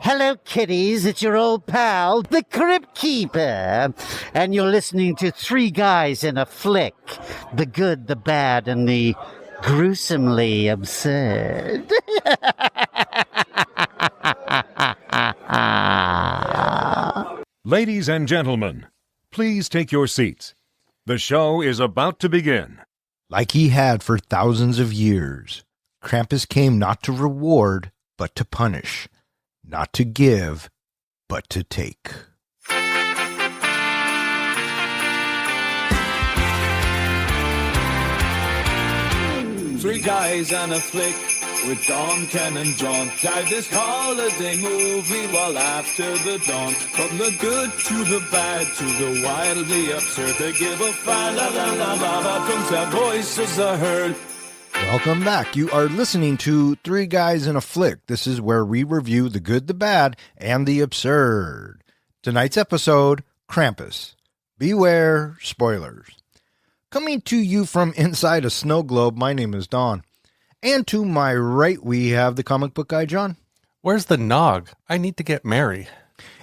Hello, kiddies. It's your old pal, the Crypt Keeper. And you're listening to Three Guys in a Flick. The good, the bad, and the gruesomely absurd. Ladies and gentlemen, please take your seats. The show is about to begin. Like he had for thousands of years, Krampus came not to reward, but to punish. Not to give, but to take. Three guys and a flick with Don, Ken and John. Dive this holiday movie while after the dawn. From the good to the bad to the wildly absurd. They give a fa-la-la-la-la from their voices are heard. Welcome back. You are listening to Three Guys in a Flick. This is where we review the good, the bad, and the absurd. Tonight's episode, Krampus. Beware spoilers. Coming to you from inside a snow globe, my name is Don. And to my right, we have the comic book guy, John. Where's the nog? I need to get Mary.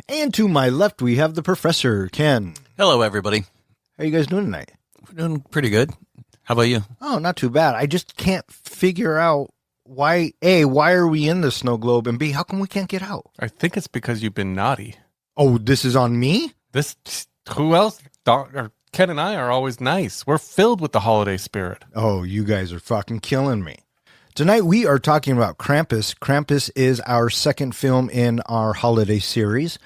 And to my left, we have the professor, Ken. Hello, everybody. How are you guys doing tonight? We're doing pretty good. How about you? Oh, not too bad. I just can't figure out why, A, why are we in the snow globe, and B, how come we can't get out? I think it's because you've been naughty. Oh, this is on me? Who else? Ken and I are always nice. We're filled with the holiday spirit. Oh, you guys are fucking killing me. Tonight we are talking about Krampus. Krampus is our second film in our holiday series.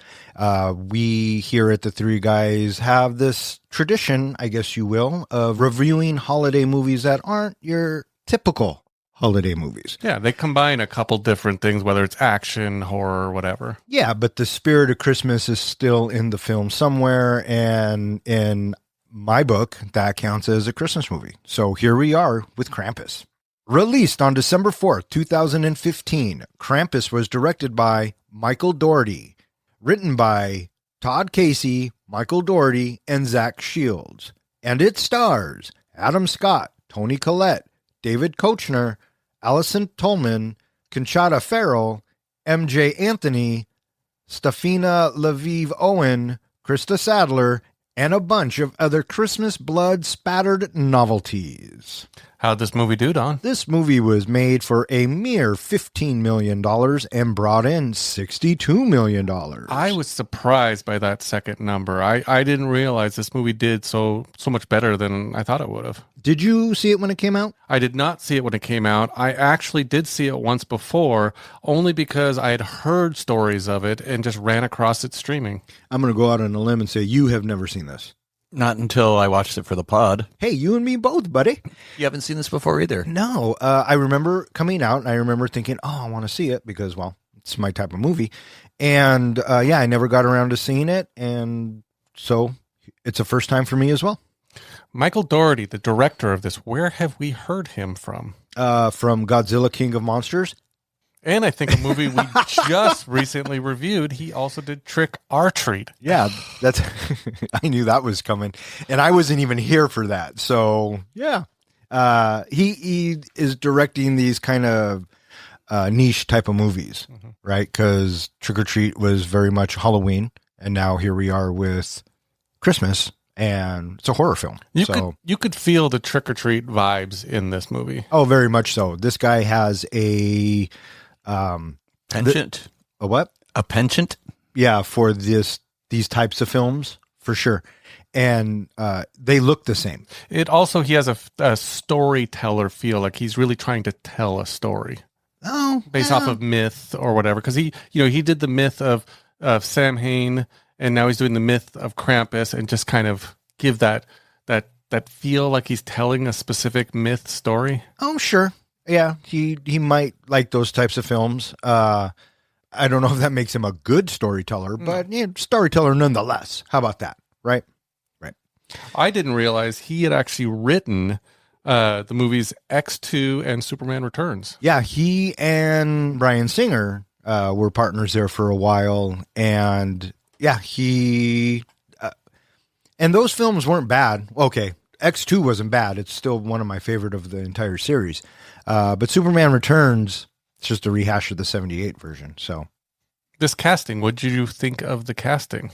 We here at the Three Guys have this tradition, I guess you will, of reviewing holiday movies that aren't your typical holiday movies. Yeah, they combine a couple different things, whether it's action, horror, whatever. Yeah, but the spirit of Christmas is still in the film somewhere, and in my book, that counts as a Christmas movie. So here we are with Krampus. Released on December 4th, 2015, Krampus was directed by Michael Dougherty, written by Todd Casey, Michael Dougherty, and Zach Shields. And it stars Adam Scott, Toni Collette, David Koechner, Allison Tolman, Conchata Farrell, MJ Anthony, Stefina Lviv Owen, Krista Sadler, and a bunch of other Christmas blood-spattered novelties. How'd this movie do, Don? This movie was made for a mere $15 million and brought in $62 million. I was surprised by that second number. I didn't realize this movie did so much better than I thought it would have. Did you see it when it came out? I did not see it when it came out. I actually did see it once before, only because I had heard stories of it and just ran across it streaming. I'm going to go out on a limb and say you have never seen this. Not until I watched it for the pod. Hey, you and me both, buddy. You haven't seen this before either. No, I remember coming out and I remember thinking, oh, I want to see it because, well, it's my type of movie. And yeah, I never got around to seeing it. And so it's a first time for me as well. Michael Dougherty, the director of this, where have we heard him from? From Godzilla King of Monsters. And I think a movie we just recently reviewed, he also did Trick or Treat. Yeah, that's I knew that was coming. And I wasn't even here for that. So, yeah. He is directing these kind of niche type of movies, right? Because Trick or Treat was very much Halloween. And now here we are with Christmas. And it's a horror film. You could feel the Trick or Treat vibes in this movie. Oh, very much so. This guy has a penchant. A what? A penchant? Yeah, for these types of films, for sure. And they look the same. It also, he has a storyteller feel, like he's really trying to tell a story. Oh, based off of myth or whatever. Because he did the myth of Samhain, and now he's doing the myth of Krampus, and just kind of give that feel like he's telling a specific myth story. Oh, sure. Yeah, he might like those types of films. I don't know if that makes him a good storyteller, but yeah, storyteller nonetheless. How about that? Right. I didn't realize he had actually written the movies X2 and Superman Returns. Yeah, he and Bryan Singer were partners there for a while, and yeah, and those films weren't bad. Okay, X2 wasn't bad. It's still one of my favorite of the entire series. But Superman Returns, it's just a rehash of the 78 version. So This casting, what did you think of the casting?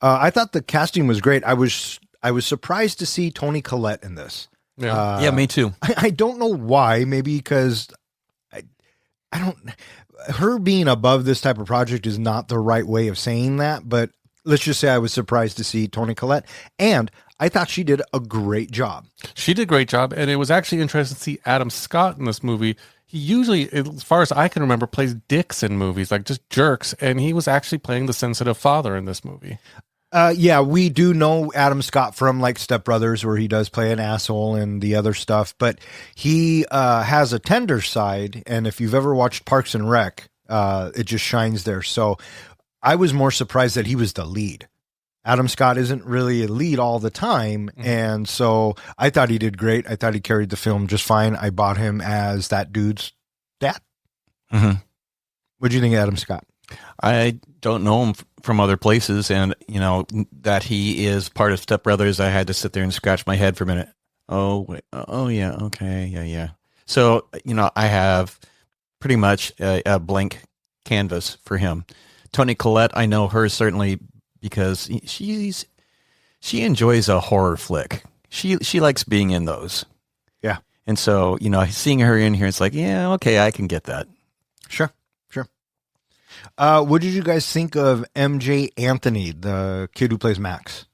I thought the casting was great. I was surprised to see Toni Collette in this. Yeah. Yeah, me too. I don't know why. Maybe because I don't. Her being above this type of project is not the right way of saying that. But let's just say I was surprised to see Toni Collette, and I thought she did a great job. She did a great job, and it was actually interesting to see Adam Scott in this movie. He usually, as far as I can remember, plays dicks in movies, like just jerks, and he was actually playing the sensitive father in this movie. Yeah, we do know Adam Scott from like Step Brothers, where he does play an asshole and the other stuff, but he has a tender side, and if you've ever watched Parks and Rec, it just shines there. So I was more surprised that he was the lead. Adam Scott isn't really a lead all the time, and so I thought he did great. I thought he carried the film just fine. I bought him as that dude's dad. Mm-hmm. What do you think of Adam Scott? I don't know him from other places, and that he is part of Step Brothers. I had to sit there and scratch my head for a minute. Oh wait, oh yeah, okay, yeah. So I have pretty much a blank canvas for him. Toni Collette, I know her certainly because she enjoys a horror flick. She likes being in those. Yeah, and so seeing her in here, it's like, yeah, okay, I can get that. Sure. What did you guys think of MJ Anthony, the kid who plays Max?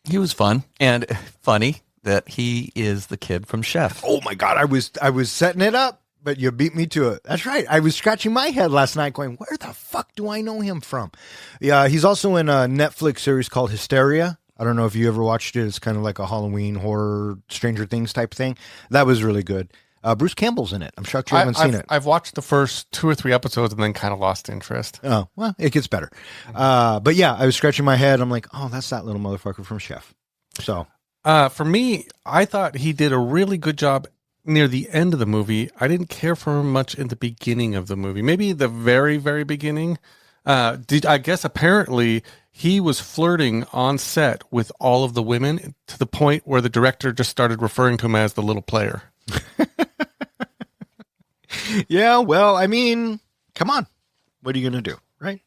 He was fun and funny that he is the kid from Chef. Oh my God, I was setting it up, but you beat me to it. That's right. I was scratching my head last night going, where the fuck do I know him from? Yeah, he's also in a Netflix series called Hysteria. I don't know if you ever watched it. It's kind of like a Halloween horror, Stranger Things type thing. That was really good. Bruce Campbell's in it. I'm shocked you haven't seen it. I've watched the first 2 or 3 episodes and then kind of lost interest. Oh, well, it gets better. But yeah, I was scratching my head. I'm like, oh, that's that little motherfucker from Chef. So for me, I thought he did a really good job near the end of the movie. I didn't care for him much in the beginning of the movie. Maybe the very, very beginning. I guess apparently he was flirting on set with all of the women to the point where the director just started referring to him as the little player. Yeah, well, I mean, come on. What are you going to do, right?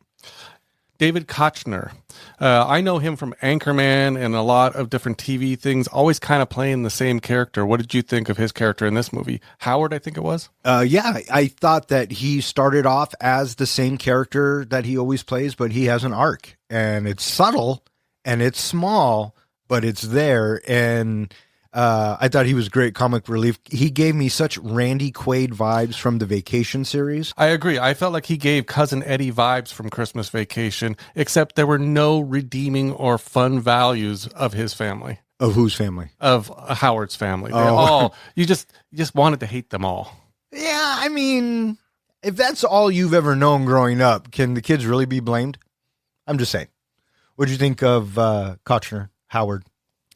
David Kochner. I know him from Anchorman and a lot of different TV things, always kind of playing the same character. What did you think of his character in this movie? Howard, I think it was? Yeah, I thought that he started off as the same character that he always plays, but he has an arc. And it's subtle, and it's small, but it's there. And I thought he was great comic relief. He gave me such Randy Quaid vibes from the Vacation series. I agree. I felt like he gave Cousin Eddie vibes from Christmas Vacation, except there were no redeeming or fun values of his family. Of whose family? Of Howard's family. They all, you just wanted to hate them all. Yeah, I mean, if that's all you've ever known growing up, can the kids really be blamed? I'm just saying. What do you think of Kochner, Howard?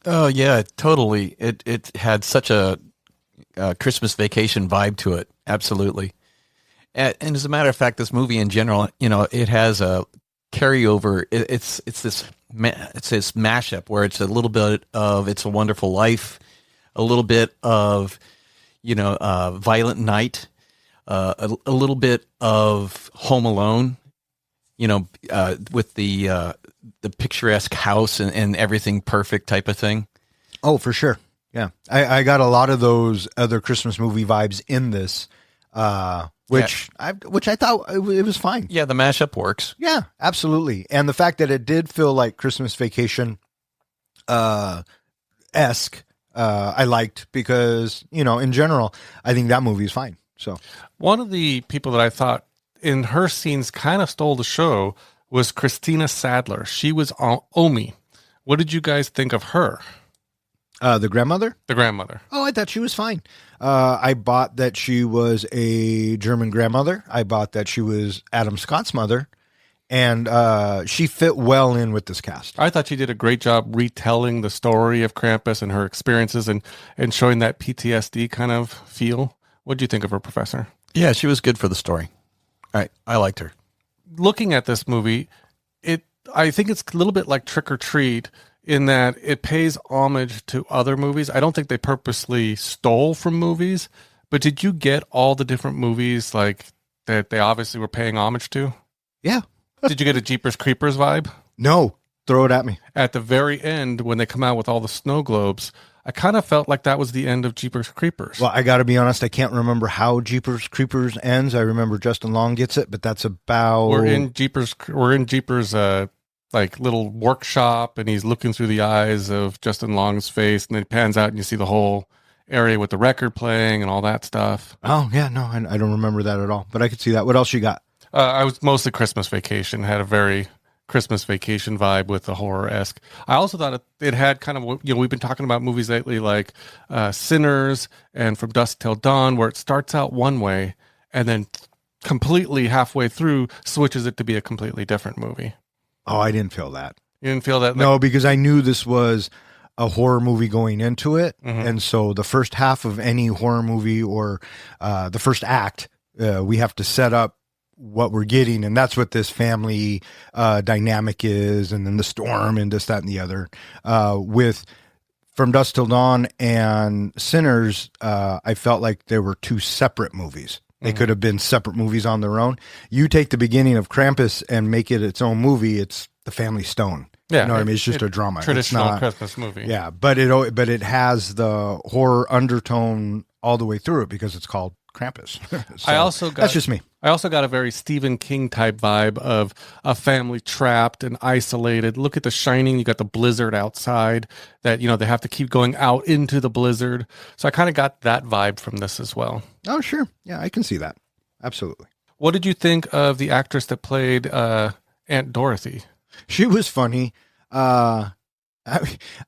Oh yeah, totally. It had such a Christmas Vacation vibe to it. Absolutely. And as a matter of fact, this movie in general, it has a carryover. It's this mashup where it's a little bit of It's a Wonderful Life, a little bit of Violent Night, a little bit of Home Alone. With the picturesque house and everything perfect type of thing. Oh, for sure. Yeah. I got a lot of those other Christmas movie vibes in this, which I thought it was fine. Yeah, the mashup works. Yeah, absolutely. And the fact that it did feel like Christmas Vacation esque, I liked because, in general, I think that movie is fine. So one of the people that I thought in her scenes kind of stole the show was Christina Sadler. She was Omi. What did you guys think of her? The grandmother? The grandmother. Oh, I thought she was fine. I bought that she was a German grandmother. I bought that she was Adam Scott's mother. And she fit well in with this cast. I thought she did a great job retelling the story of Krampus and her experiences and showing that PTSD kind of feel. What did you think of her, Professor? Yeah, she was good for the story. I liked her. Looking at this movie, I think it's a little bit like Trick or Treat in that it pays homage to other movies. I don't think they purposely stole from movies, but did you get all the different movies like that they obviously were paying homage to? Yeah. Did you get a Jeepers Creepers vibe? No, throw it at me. At the very end, when they come out with all the snow globes, I kind of felt like that was the end of Jeepers Creepers. Well, I got to be honest, I can't remember how Jeepers Creepers ends. I remember Justin Long gets it, but that's about... We're in Jeepers, like little workshop, and he's looking through the eyes of Justin Long's face, and then it pans out and you see the whole area with the record playing and all that stuff. Oh, yeah, no, I don't remember that at all, but I could see that. What else you got? I was mostly Christmas Vacation, had a very Christmas Vacation vibe with the horror-esque. I also thought it had kind of, we've been talking about movies lately like Sinners and From Dusk Till Dawn, where it starts out one way and then completely halfway through switches it to be a completely different movie. Oh, I didn't feel that. You didn't feel that? No, because I knew this was a horror movie going into it. Mhm. And so the first half of any horror movie or the first act, we have to set up what we're getting. And that's what this family dynamic is. And then the storm and this, that, and the other. With From Dusk Till Dawn and Sinners, I felt like there were two separate movies. They could have been separate movies on their own. You take the beginning of Krampus and make it its own movie. It's The Family Stone. Yeah, You know what I mean? It's just a drama. Traditional It's not, Christmas movie. yeah, but it has the horror undertone all the way through it because it's called Krampus. So, that's just me. I also got a very Stephen King type vibe of a family trapped and isolated. Look at The Shining. You got the blizzard outside that, they have to keep going out into the blizzard. So I kind of got that vibe from this as well. Oh, sure. Yeah, I can see that. Absolutely. What did you think of the actress that played Aunt Dorothy? She was funny. And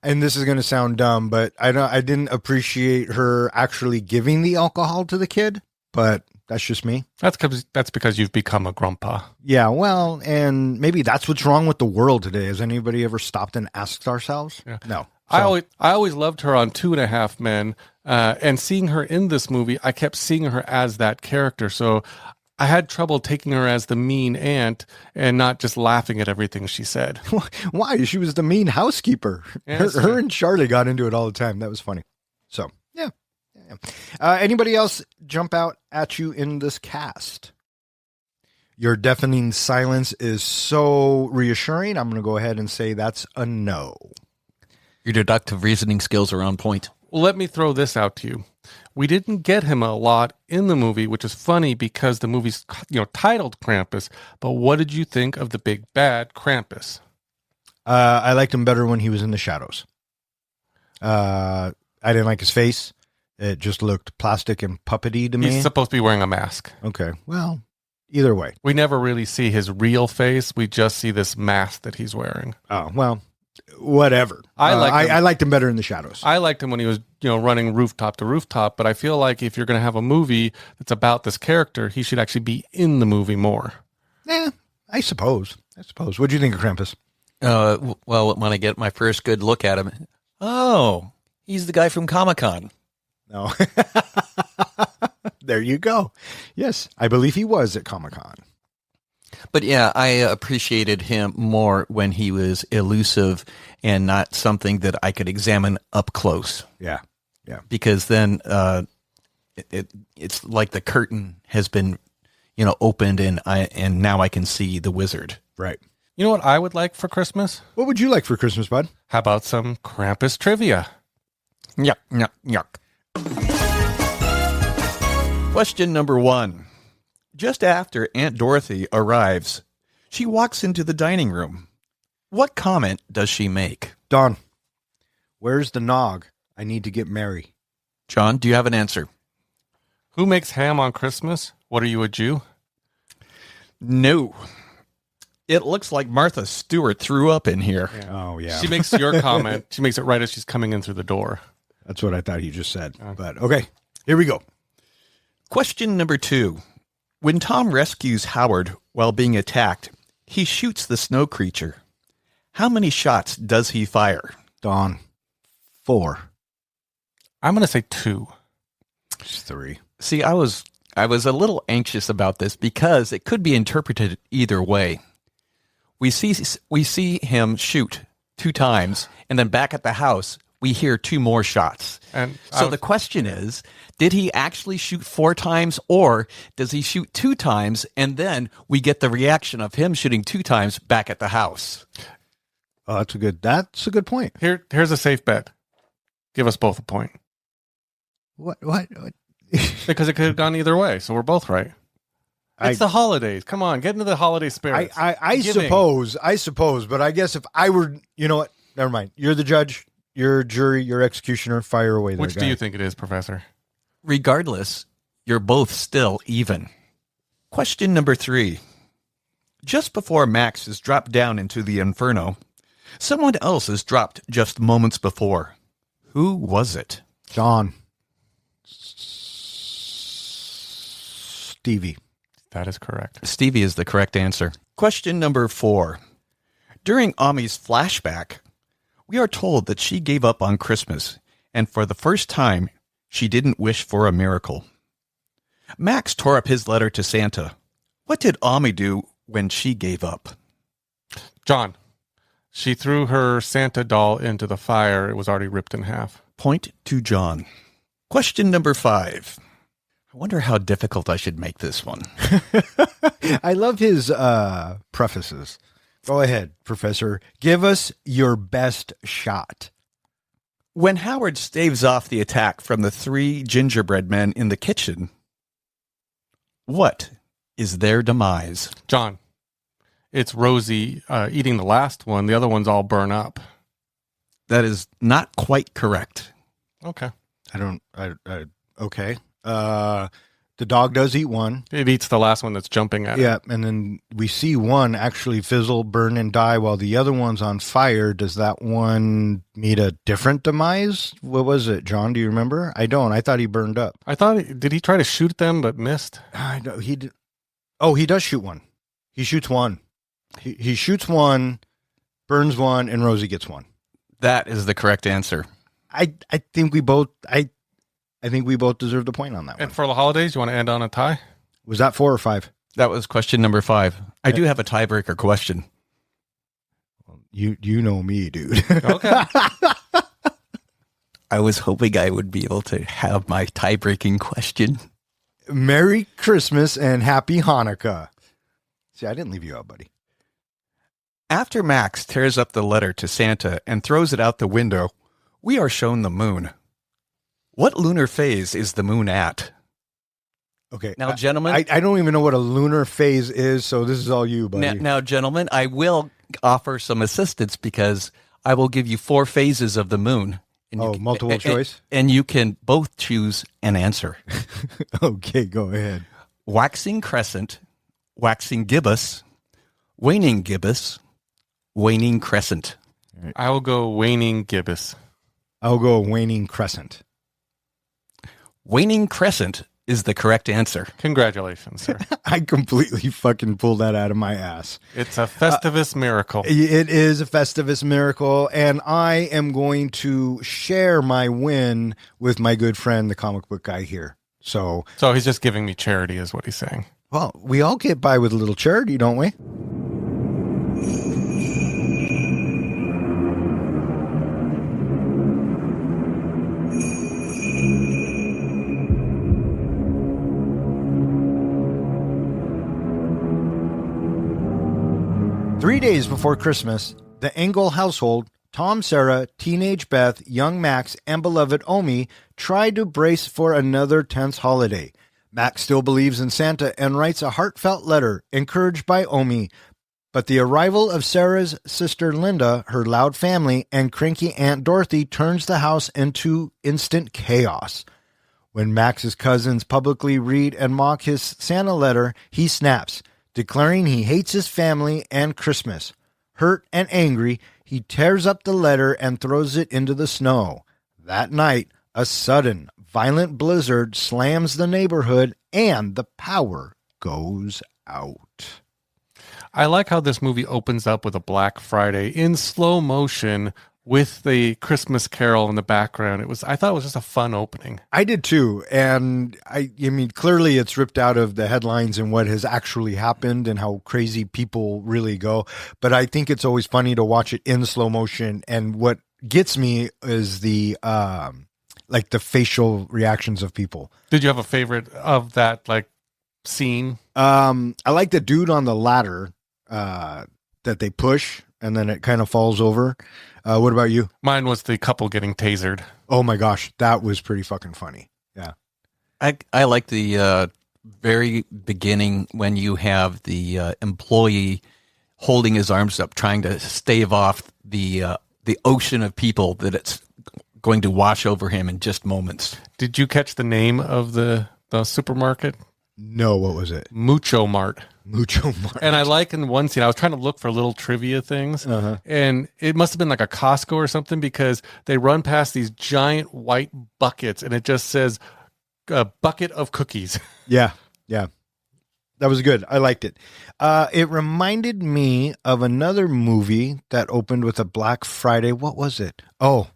this is going to sound dumb, but I didn't appreciate her actually giving the alcohol to the kid, but that's just me. That's because you've become a grandpa. Yeah, well, and maybe that's what's wrong with the world today. Has anybody ever stopped and asked ourselves? Yeah. No. I always loved her on 2.5 Men, and seeing her in this movie, I kept seeing her as that character. So I had trouble taking her as the mean aunt and not just laughing at everything she said. Why? She was the mean housekeeper. Yeah, her and Charlie got into it all the time. That was funny. So, yeah. Anybody else jump out at you in this cast? Your deafening silence is so reassuring. I'm going to go ahead and say that's a no. Your deductive reasoning skills are on point. Well, let me throw this out to you. We didn't get him a lot in the movie, which is funny because the movie's titled Krampus. But what did you think of the big bad Krampus? I liked him better when he was in the shadows. I didn't like his face. It just looked plastic and puppety to me. He's supposed to be wearing a mask. Okay, well, either way. We never really see his real face. We just see this mask that he's wearing. Oh, well, whatever. I liked him better in the shadows. I liked him when he was, running rooftop to rooftop, but I feel like if you're going to have a movie that's about this character, he should actually be in the movie more. Yeah, I suppose. What do you think of Krampus? Well, when I get my first good look at him, oh, he's the guy from Comic-Con. No. There you go. Yes, I believe he was at Comic-Con. But yeah, I appreciated him more when he was elusive and not something that I could examine up close. Yeah. Because then it's like the curtain has been, opened and now I can see the wizard. Right. You know what I would like for Christmas? What would you like for Christmas, bud? How about some Krampus trivia? Yuck, yuck, yuck. Question number 1. Just after Aunt Dorothy arrives, she walks into the dining room. What comment does she make? Don, where's the nog? I need to get Mary. John, do you have an answer? Who makes ham on Christmas? What are you, a Jew? No. It looks like Martha Stewart threw up in here. Yeah. Oh, yeah. She makes your comment. She makes it right as she's coming in through the door. That's what I thought he just said. But okay, here we go. Question number 2. When Tom rescues Howard while being attacked, he shoots the snow creature. How many shots does he fire? Don, 4. I'm going to say 2. It's 3. See, I was a little anxious about this because it could be interpreted either way. We see him shoot 2 times, and then back at the house, we hear 2 more shots. And So the question is, did he actually shoot 4 times, or does he shoot 2 times and then we get the reaction of him shooting 2 times back at the house? Oh, that's a good point. here's a safe bet. Give us both a point. What? Because it could have gone either way, so we're both right. It's the holidays. Come on, get into the holiday spirit. I suppose, but I guess if I were, you know what? Never mind. You're the judge, you're jury, you're executioner. Fire away there. Which do you think it is, Professor? Regardless, you're both still even. Question number 3. Just before Max is dropped down into the inferno, someone else is dropped just moments before. Who was it? John. Stevie. That is correct. Stevie is the correct answer. Question number 4. During Ami's flashback, we are told that she gave up on Christmas, and for the first time, she didn't wish for a miracle. Max tore up his letter to Santa. What did Ami do when she gave up? John. She threw her Santa doll into the fire. It was already ripped in half. Point to John. Question number 5. I wonder how difficult I should make this one. I love his prefaces. Go ahead, Professor. Give us your best shot. When Howard staves off the attack from the 3 gingerbread men in the kitchen, what is their demise? John. It's Rosie eating the last one. The other ones all burn up. That is not quite correct. Okay. Okay. The dog does eat one. It eats the last one that's jumping at it. Yeah, and then we see one actually fizzle, burn, and die while the other one's on fire. Does that one meet a different demise? What was it, John? Do you remember? I don't. I thought he burned up. I thought, did he try to shoot them but missed? I know he did. Oh, he does shoot one. He shoots one. He shoots one, burns one, and Rosie gets one. That is the correct answer. I think we both deserve the point on that And one. for the holidays, you want to end on a tie? Was that 4 or 5? That was question number 5. I do have a tiebreaker question. You know me, dude. Okay. I was hoping I would be able to have my tie-breaking question. Merry Christmas and Happy Hanukkah. See, I didn't leave you out, buddy. After Max tears up the letter to Santa and throws it out the window, we are shown the moon. What lunar phase is the moon at? Okay. Now, gentlemen. I don't even know what a lunar phase is, so this is all you, buddy. Now, gentlemen, I will offer some assistance because I will give you 4 phases of the moon. And multiple choice? And you can both choose an answer. Okay, go ahead. Waxing crescent, waxing gibbous, waning gibbous, waning crescent. I will go waning gibbous. I'll go waning crescent. Waning crescent is the correct answer. Congratulations, sir. I completely fucking pulled that out of my ass. It's a Festivus miracle. It is a Festivus miracle, and I am going to share my win with my good friend, the comic book guy here. So he's just giving me charity is what he's saying. well, we all get by with a little charity, don't we? 3 days before Christmas, the Engel household, Tom, Sarah, teenage Beth, young Max, and beloved Omi try to brace for another tense holiday. Max still believes in Santa and writes a heartfelt letter, encouraged by Omi. But the arrival of Sarah's sister Linda, her loud family, and cranky Aunt Dorothy turns the house into instant chaos. When Max's cousins publicly read and mock his Santa letter, he snaps, declaring he hates his family and Christmas. Hurt and angry, he tears up the letter and throws it into the snow. That night, a sudden, violent blizzard slams the neighborhood and the power goes out. I like how this movie opens up with a Black Friday in slow motion with the Christmas Carol in the background. I thought it was just a fun opening. I did too. And I mean, clearly it's ripped out of the headlines and what has actually happened and how crazy people really go. But I think it's always funny to watch it in slow motion. And what gets me is the like the facial reactions of people. Did you have a favorite of that like scene? I like the dude on the ladder that they push and then it kind of falls over. What about you? Mine was the couple getting tasered. Oh my gosh, that was pretty fucking funny. Yeah. I like the very beginning when you have the employee holding his arms up, trying to stave off the ocean of people that it's going to wash over him in just moments. Did you catch the name of the supermarket? No, what was it? Mucho Mart. Mucho Mart. And I like in one scene, I was trying to look for little trivia things, and it must have been like a Costco or something because they run past these giant white buckets, and it just says a bucket of cookies. Yeah. That was good. I liked it. It reminded me of another movie that opened with a Black Friday. What was it? Oh,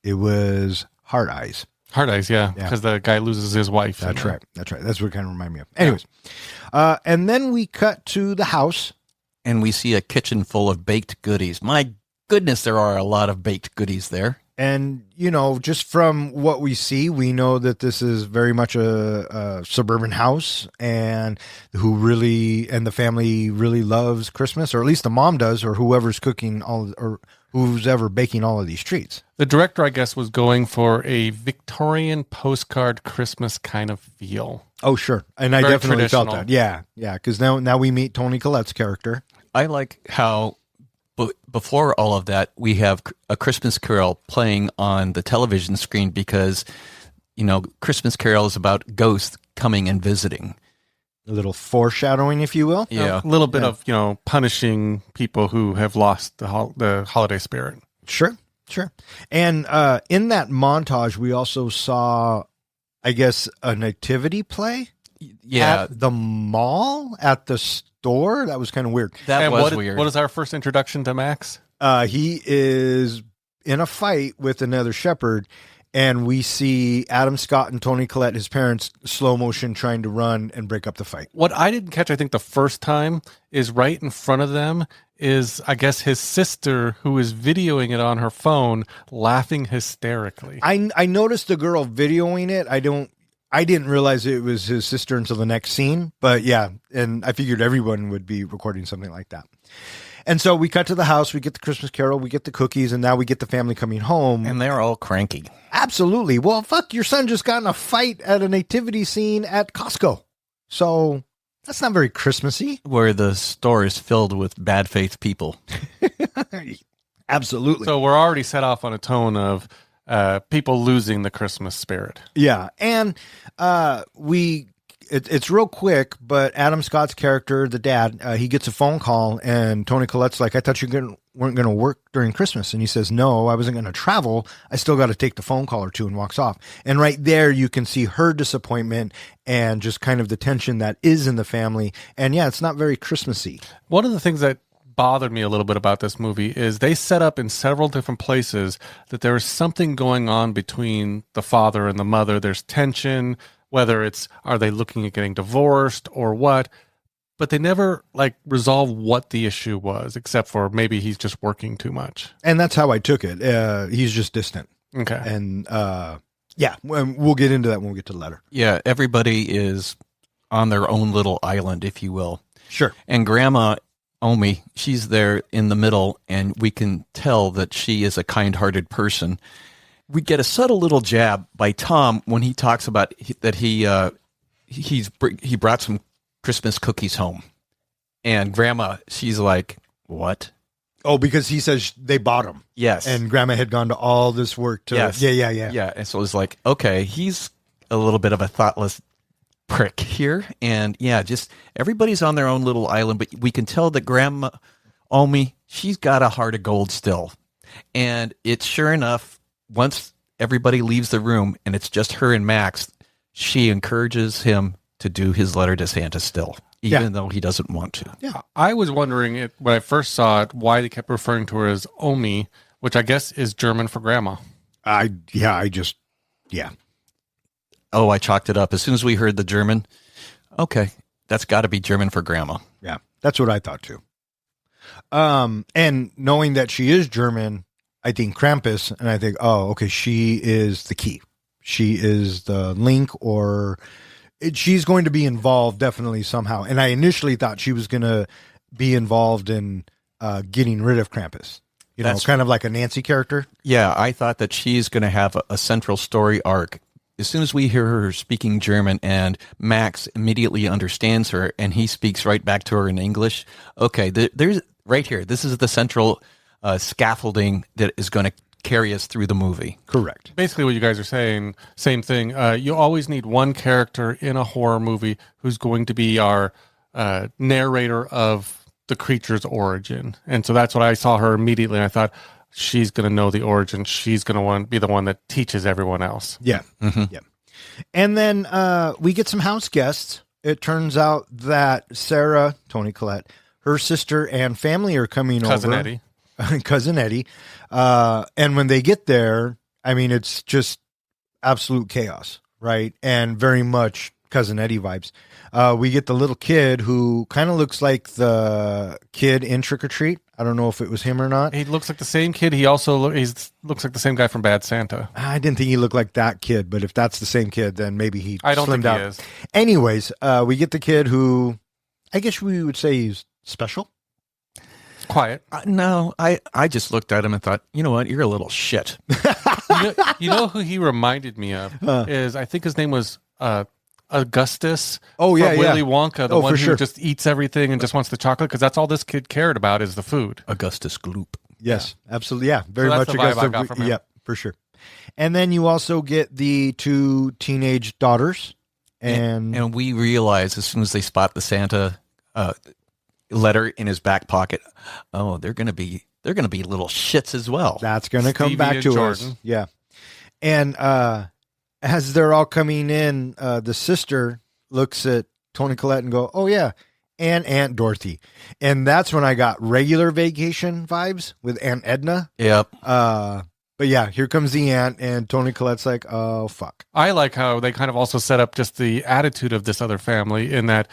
it was Hard Eyes. Hard Eyes, yeah, because the guy loses his wife. That's right. That's what it kind of reminded me of. Anyways, and then we cut to the house. And we see a kitchen full of baked goodies. My goodness, there are a lot of baked goodies there. And, just from what we see, we know that this is very much a suburban house and the family really loves Christmas, or at least the mom does, or whoever's cooking or who's ever baking all of these treats. The director, I guess, was going for a Victorian postcard Christmas kind of feel. Oh, sure. And I Very definitely felt traditional. that. Yeah. Because now we meet Toni Collette's character. I like how before all of that, we have A Christmas Carol playing on the television screen because, Christmas Carol is about ghosts coming and visiting. A little foreshadowing, if you will. Yeah. A little bit of, punishing people who have lost the holiday spirit. Sure. And in that montage, we also saw, I guess, a nativity play. Yeah. At the mall, at the store. That was kind of weird. That was weird. What is our first introduction to Max? He is in a fight with another shepherd, and we see Adam Scott and Toni Collette, his parents, slow motion trying to run and break up the fight. What I didn't catch, I think, the first time is right in front of them is, I guess, his sister who is videoing it on her phone, laughing hysterically. I noticed the girl videoing it. I didn't realize it was his sister until the next scene, but yeah, and I figured everyone would be recording something like that. And so we cut to the house, we get the Christmas Carol, we get the cookies, and now we get the family coming home. And they're all cranky. Absolutely. Well, fuck, your son just got in a fight at a nativity scene at Costco. So that's not very Christmassy. Where the store is filled with bad faith people. Absolutely. So we're already set off on a tone of people losing the Christmas spirit. Yeah. And it's real quick, but Adam Scott's character, the dad, he gets a phone call and Toni Collette's like, I thought you weren't going to work during Christmas. And he says, no, I wasn't going to travel. I still got to take the phone call or two, and walks off. And right there, you can see her disappointment and just kind of the tension that is in the family. And yeah, it's not very Christmassy. One of the things that bothered me a little bit about this movie is they set up in several different places that there is something going on between the father and the mother. There's tension, whether it's, are they looking at getting divorced or what? But they never resolve what the issue was, except for maybe he's just working too much. And that's how I took it. He's just distant. Okay. And yeah, we'll get into that when we get to the letter. Yeah, everybody is on their own little island, if you will. Sure. And Grandma Omi, she's there in the middle, and we can tell that she is a kind-hearted person. We get a subtle little jab by Tom when he talks about that he brought some Christmas cookies home. And Grandma, she's like, what? Oh, because he says they bought them. Yes. And Grandma had gone to all this work to... Yes. Yeah. Yeah, and so it's like, okay, he's a little bit of a thoughtless prick here. And yeah, just everybody's on their own little island, but we can tell that Grandma Omi, she's got a heart of gold still. And it's sure enough, once everybody leaves the room and it's just her and Max, she encourages him to do his letter to Santa still, even though he doesn't want to. Yeah, I was wondering when I first saw it why they kept referring to her as Omi, which I guess is German for grandma. Oh, I chalked it up. As soon as we heard the German, okay, that's got to be German for grandma. Yeah, that's what I thought too. And knowing that she is German, I think Krampus, and I think, oh, okay, she is the key. She is the link, or she's going to be involved definitely somehow. And I initially thought she was going to be involved in getting rid of Krampus. You know, kind of like a Nancy character. Yeah, I thought that she's going to have a central story arc. As soon as we hear her speaking German and Max immediately understands her and he speaks right back to her in English, okay, there's right here. This is the central scaffolding that is going to carry us through the movie. Correct. Basically what you guys are saying, same thing. You always need one character in a horror movie who's going to be our narrator of the creature's origin. And so that's what I saw her immediately. And I thought, she's going to know the origin. She's going to be the one that teaches everyone else. Yeah. Mm-hmm. Yeah. And then we get some house guests. It turns out that Sarah, Toni Collette, her sister and family are coming Cousin over. Eddie. Cousin Eddie. And when they get there, I mean, it's just absolute chaos, right? And very much Cousin Eddie vibes. We get the little kid who kind of looks like the kid in Trick or Treat. I don't know if it was him or not. He looks like the same kid. He also looks like the same guy from Bad Santa. I didn't think he looked like that kid, but if that's the same kid, then maybe he I don't slimmed think out. he is. Anyways, we get the kid who I guess we would say he's special. Quiet. No, I just looked at him and thought, you know what? You're a little shit. You know who he reminded me of is, I think his name was Augustus. Oh, yeah, from Willy Wonka, the one who sure. just eats everything and just wants the chocolate, because that's all this kid cared about is the food. Augustus Gloop. Yes, absolutely. Yeah, very So much that's the vibe I Augusta. got from him. Yeah, for sure. And then you also get the two teenage daughters, and we realize as soon as they spot the Santa letter in his back pocket, oh, they're gonna be little shits as well. that's going to come Stevie back and to Jordan. us. Yeah, and as they're all coming in, the sister looks at Toni Collette and go, "Oh yeah." And Aunt Dorothy. And that's when I got regular Vacation vibes with Aunt Edna. Yep. But yeah, here comes the aunt, and Toni Collette's like, oh, fuck. I like how they kind of also set up just the attitude of this other family in that,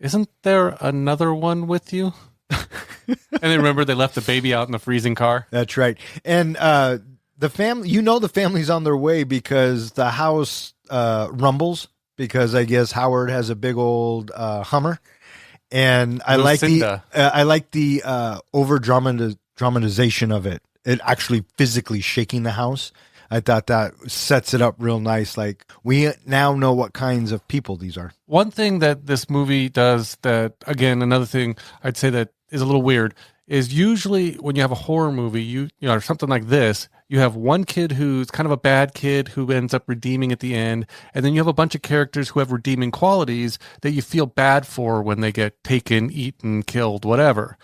isn't there another one with you? And then remember they left the baby out in the freezing car? That's right. And the family, the family's on their way because the house rumbles because I guess Howard has a big old Hummer. And I like the over dramatization of it. It actually physically shaking the house. I thought that sets it up real nice. Like, we now know what kinds of people these are. One thing that this movie does that, again, another thing I'd say that is a little weird is usually when you have a horror movie, you know, or something like this, you have one kid who's kind of a bad kid who ends up redeeming at the end, and then you have a bunch of characters who have redeeming qualities that you feel bad for when they get taken, eaten, killed, whatever.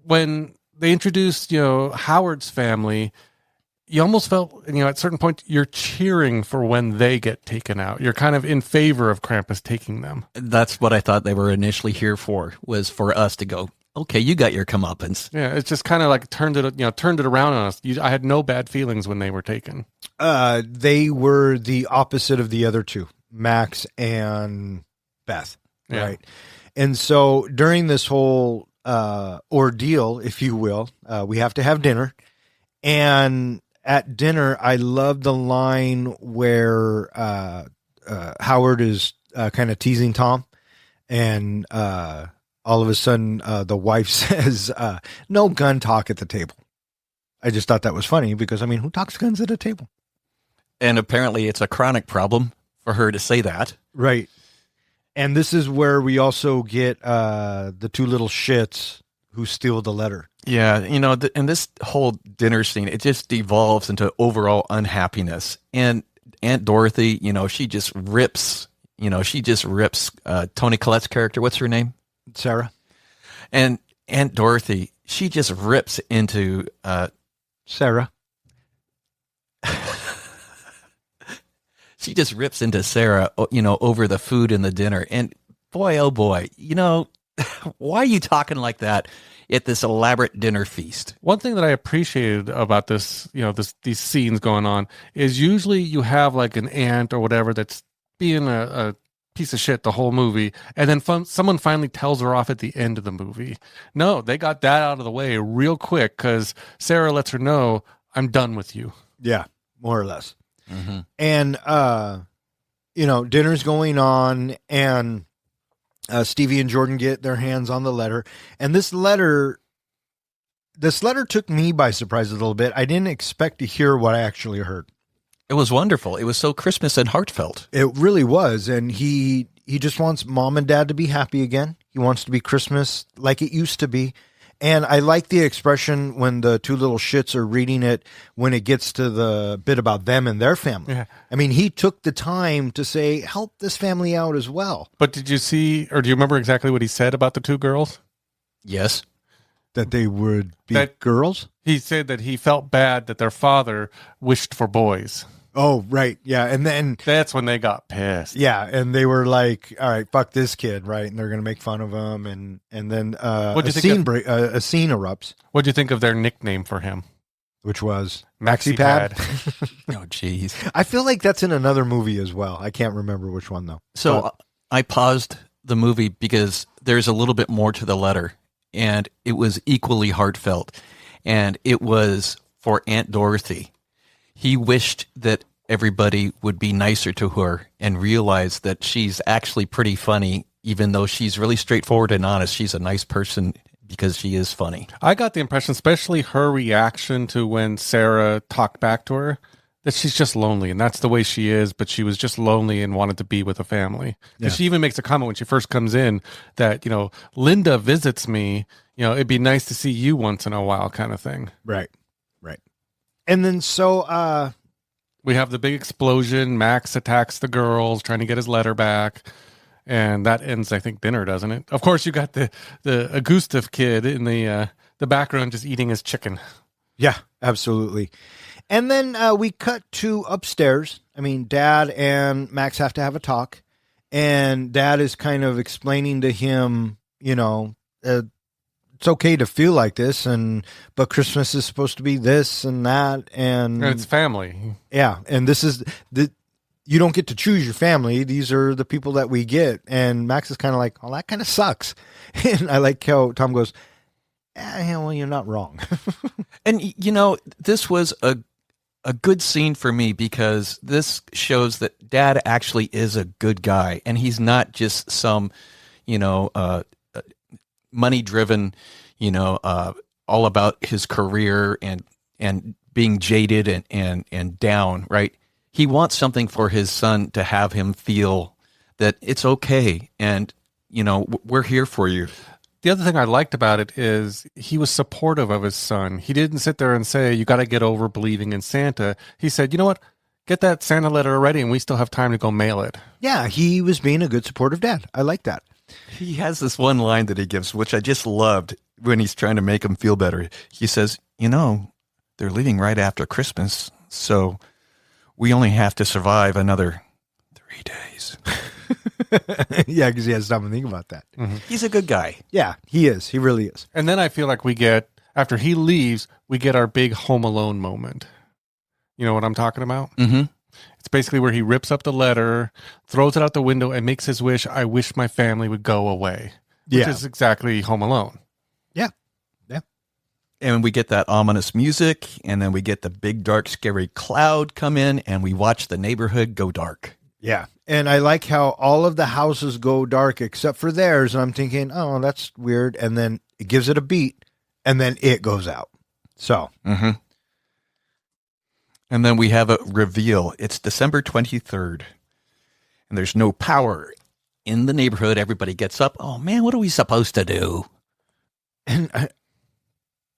When they introduced, Howard's family, you almost felt, at a certain point, you're cheering for when they get taken out. You're kind of in favor of Krampus taking them. That's what I thought they were initially here for, was for us to go, okay, you got your comeuppance. Yeah, it's just kind of like turned it around on us. I had no bad feelings when they were taken. They were the opposite of the other two, Max and Beth, right? And so during this whole ordeal, if you will, we have to have dinner. And at dinner, I love the line where Howard is kind of teasing Tom, and all of a sudden, the wife says, no gun talk at the table. I just thought that was funny because, who talks guns at a table? And apparently it's a chronic problem for her to say that. Right. And this is where we also get the two little shits who steal the letter. Yeah, and this whole dinner scene, it just devolves into overall unhappiness. And Aunt Dorothy, she just rips Toni Collette's character. What's her name? Sarah. And Aunt Dorothy, she just rips into Sarah. She just rips into Sarah, over the food and the dinner. And boy, oh boy, why are you talking like that at this elaborate dinner feast? One thing that I appreciated about this, these scenes going on is usually you have like an aunt or whatever that's being a piece of shit the whole movie, and then someone finally tells her off at the end of the movie. No, they got that out of the way real quick because Sarah lets her know, I'm done with you. Yeah, more or less. And, dinner's going on, and Stevie and Jordan get their hands on the letter. And this letter took me by surprise a little bit. I didn't expect to hear what I actually heard. It was wonderful. It was so Christmas and heartfelt. It really was. And he just wants mom and dad to be happy again. He wants to be Christmas like it used to be. And I like the expression when the two little shits are reading it, when it gets to the bit about them and their family. Yeah. I mean, he took the time to say, help this family out as well. But did you see, or do you remember exactly what he said about the two girls? Yes. That they would be girls? He said that he felt bad that their father wished for boys. Oh, right. Yeah. And then That's when they got pissed. yeah, and they were like, all right, fuck this kid, right? And they're going to make fun of him. And then What'd a you think scene erupts, What'd you think of their nickname for him? which was Maxi Pad. Oh, jeez. I feel like that's in another movie as well. I can't remember which one, though. So I paused the movie because there's a little bit more to the letter, and it was equally heartfelt. And it was for Aunt Dorothy. He wished that everybody would be nicer to her and realize that she's actually pretty funny, even though she's really straightforward and honest. She's a nice person because she is funny. I got the impression, especially her reaction to when Sarah talked back to her, that she's just lonely, and that's the way she is, but she was just lonely and wanted to be with a family. Because she even makes a comment when she first comes in that, Linda visits me, it'd be nice to see you once in a while kind of thing. Right. And then so We have the big explosion. Max attacks the girls, trying to get his letter back. And that ends, I think, dinner, doesn't it? Of course, you got the Gustav kid in the background just eating his chicken. yeah, absolutely. And then we cut to upstairs. I mean, Dad and Max have to have a talk. And Dad is kind of explaining to him, it's okay to feel like this, but Christmas is supposed to be this and that. And it's family. yeah. And this is you don't get to choose your family. These are the people that we get. And Max is kind of like, well, that kind of sucks. And I like how Tom goes, well, you're not wrong. And, this was a good scene for me because this shows that Dad actually is a good guy. And he's not just some, money-driven, all about his career and being jaded and down, right? He wants something for his son to have him feel that it's okay and, we're here for you. The other thing I liked about it is he was supportive of his son. He didn't sit there and say, you got to get over believing in Santa. He said, you know what? Get that Santa letter already and we still have time to go mail it. Yeah, he was being a good supportive dad. I like that. He has this one line that he gives, which I just loved when he's trying to make him feel better. He says, they're leaving right after Christmas, so we only have to survive another 3 days. Yeah, because he has time to think about that. Mm-hmm. He's a good guy. Yeah, he is. He really is. And then I feel like after he leaves, we get our big Home Alone moment. You know what I'm talking about? Mm-hmm. It's basically where he rips up the letter, throws it out the window, and makes his wish, I wish my family would go away. Which is exactly Home Alone. Yeah. And we get that ominous music, and then we get the big, dark, scary cloud come in, and we watch the neighborhood go dark. Yeah. And I like how all of the houses go dark except for theirs. And I'm thinking, oh, that's weird. And then it gives it a beat, and then it goes out. So. Mm-hmm. And then we have a reveal. It's December 23rd, and there's no power in the neighborhood. Everybody gets up. Oh, man, what are we supposed to do? And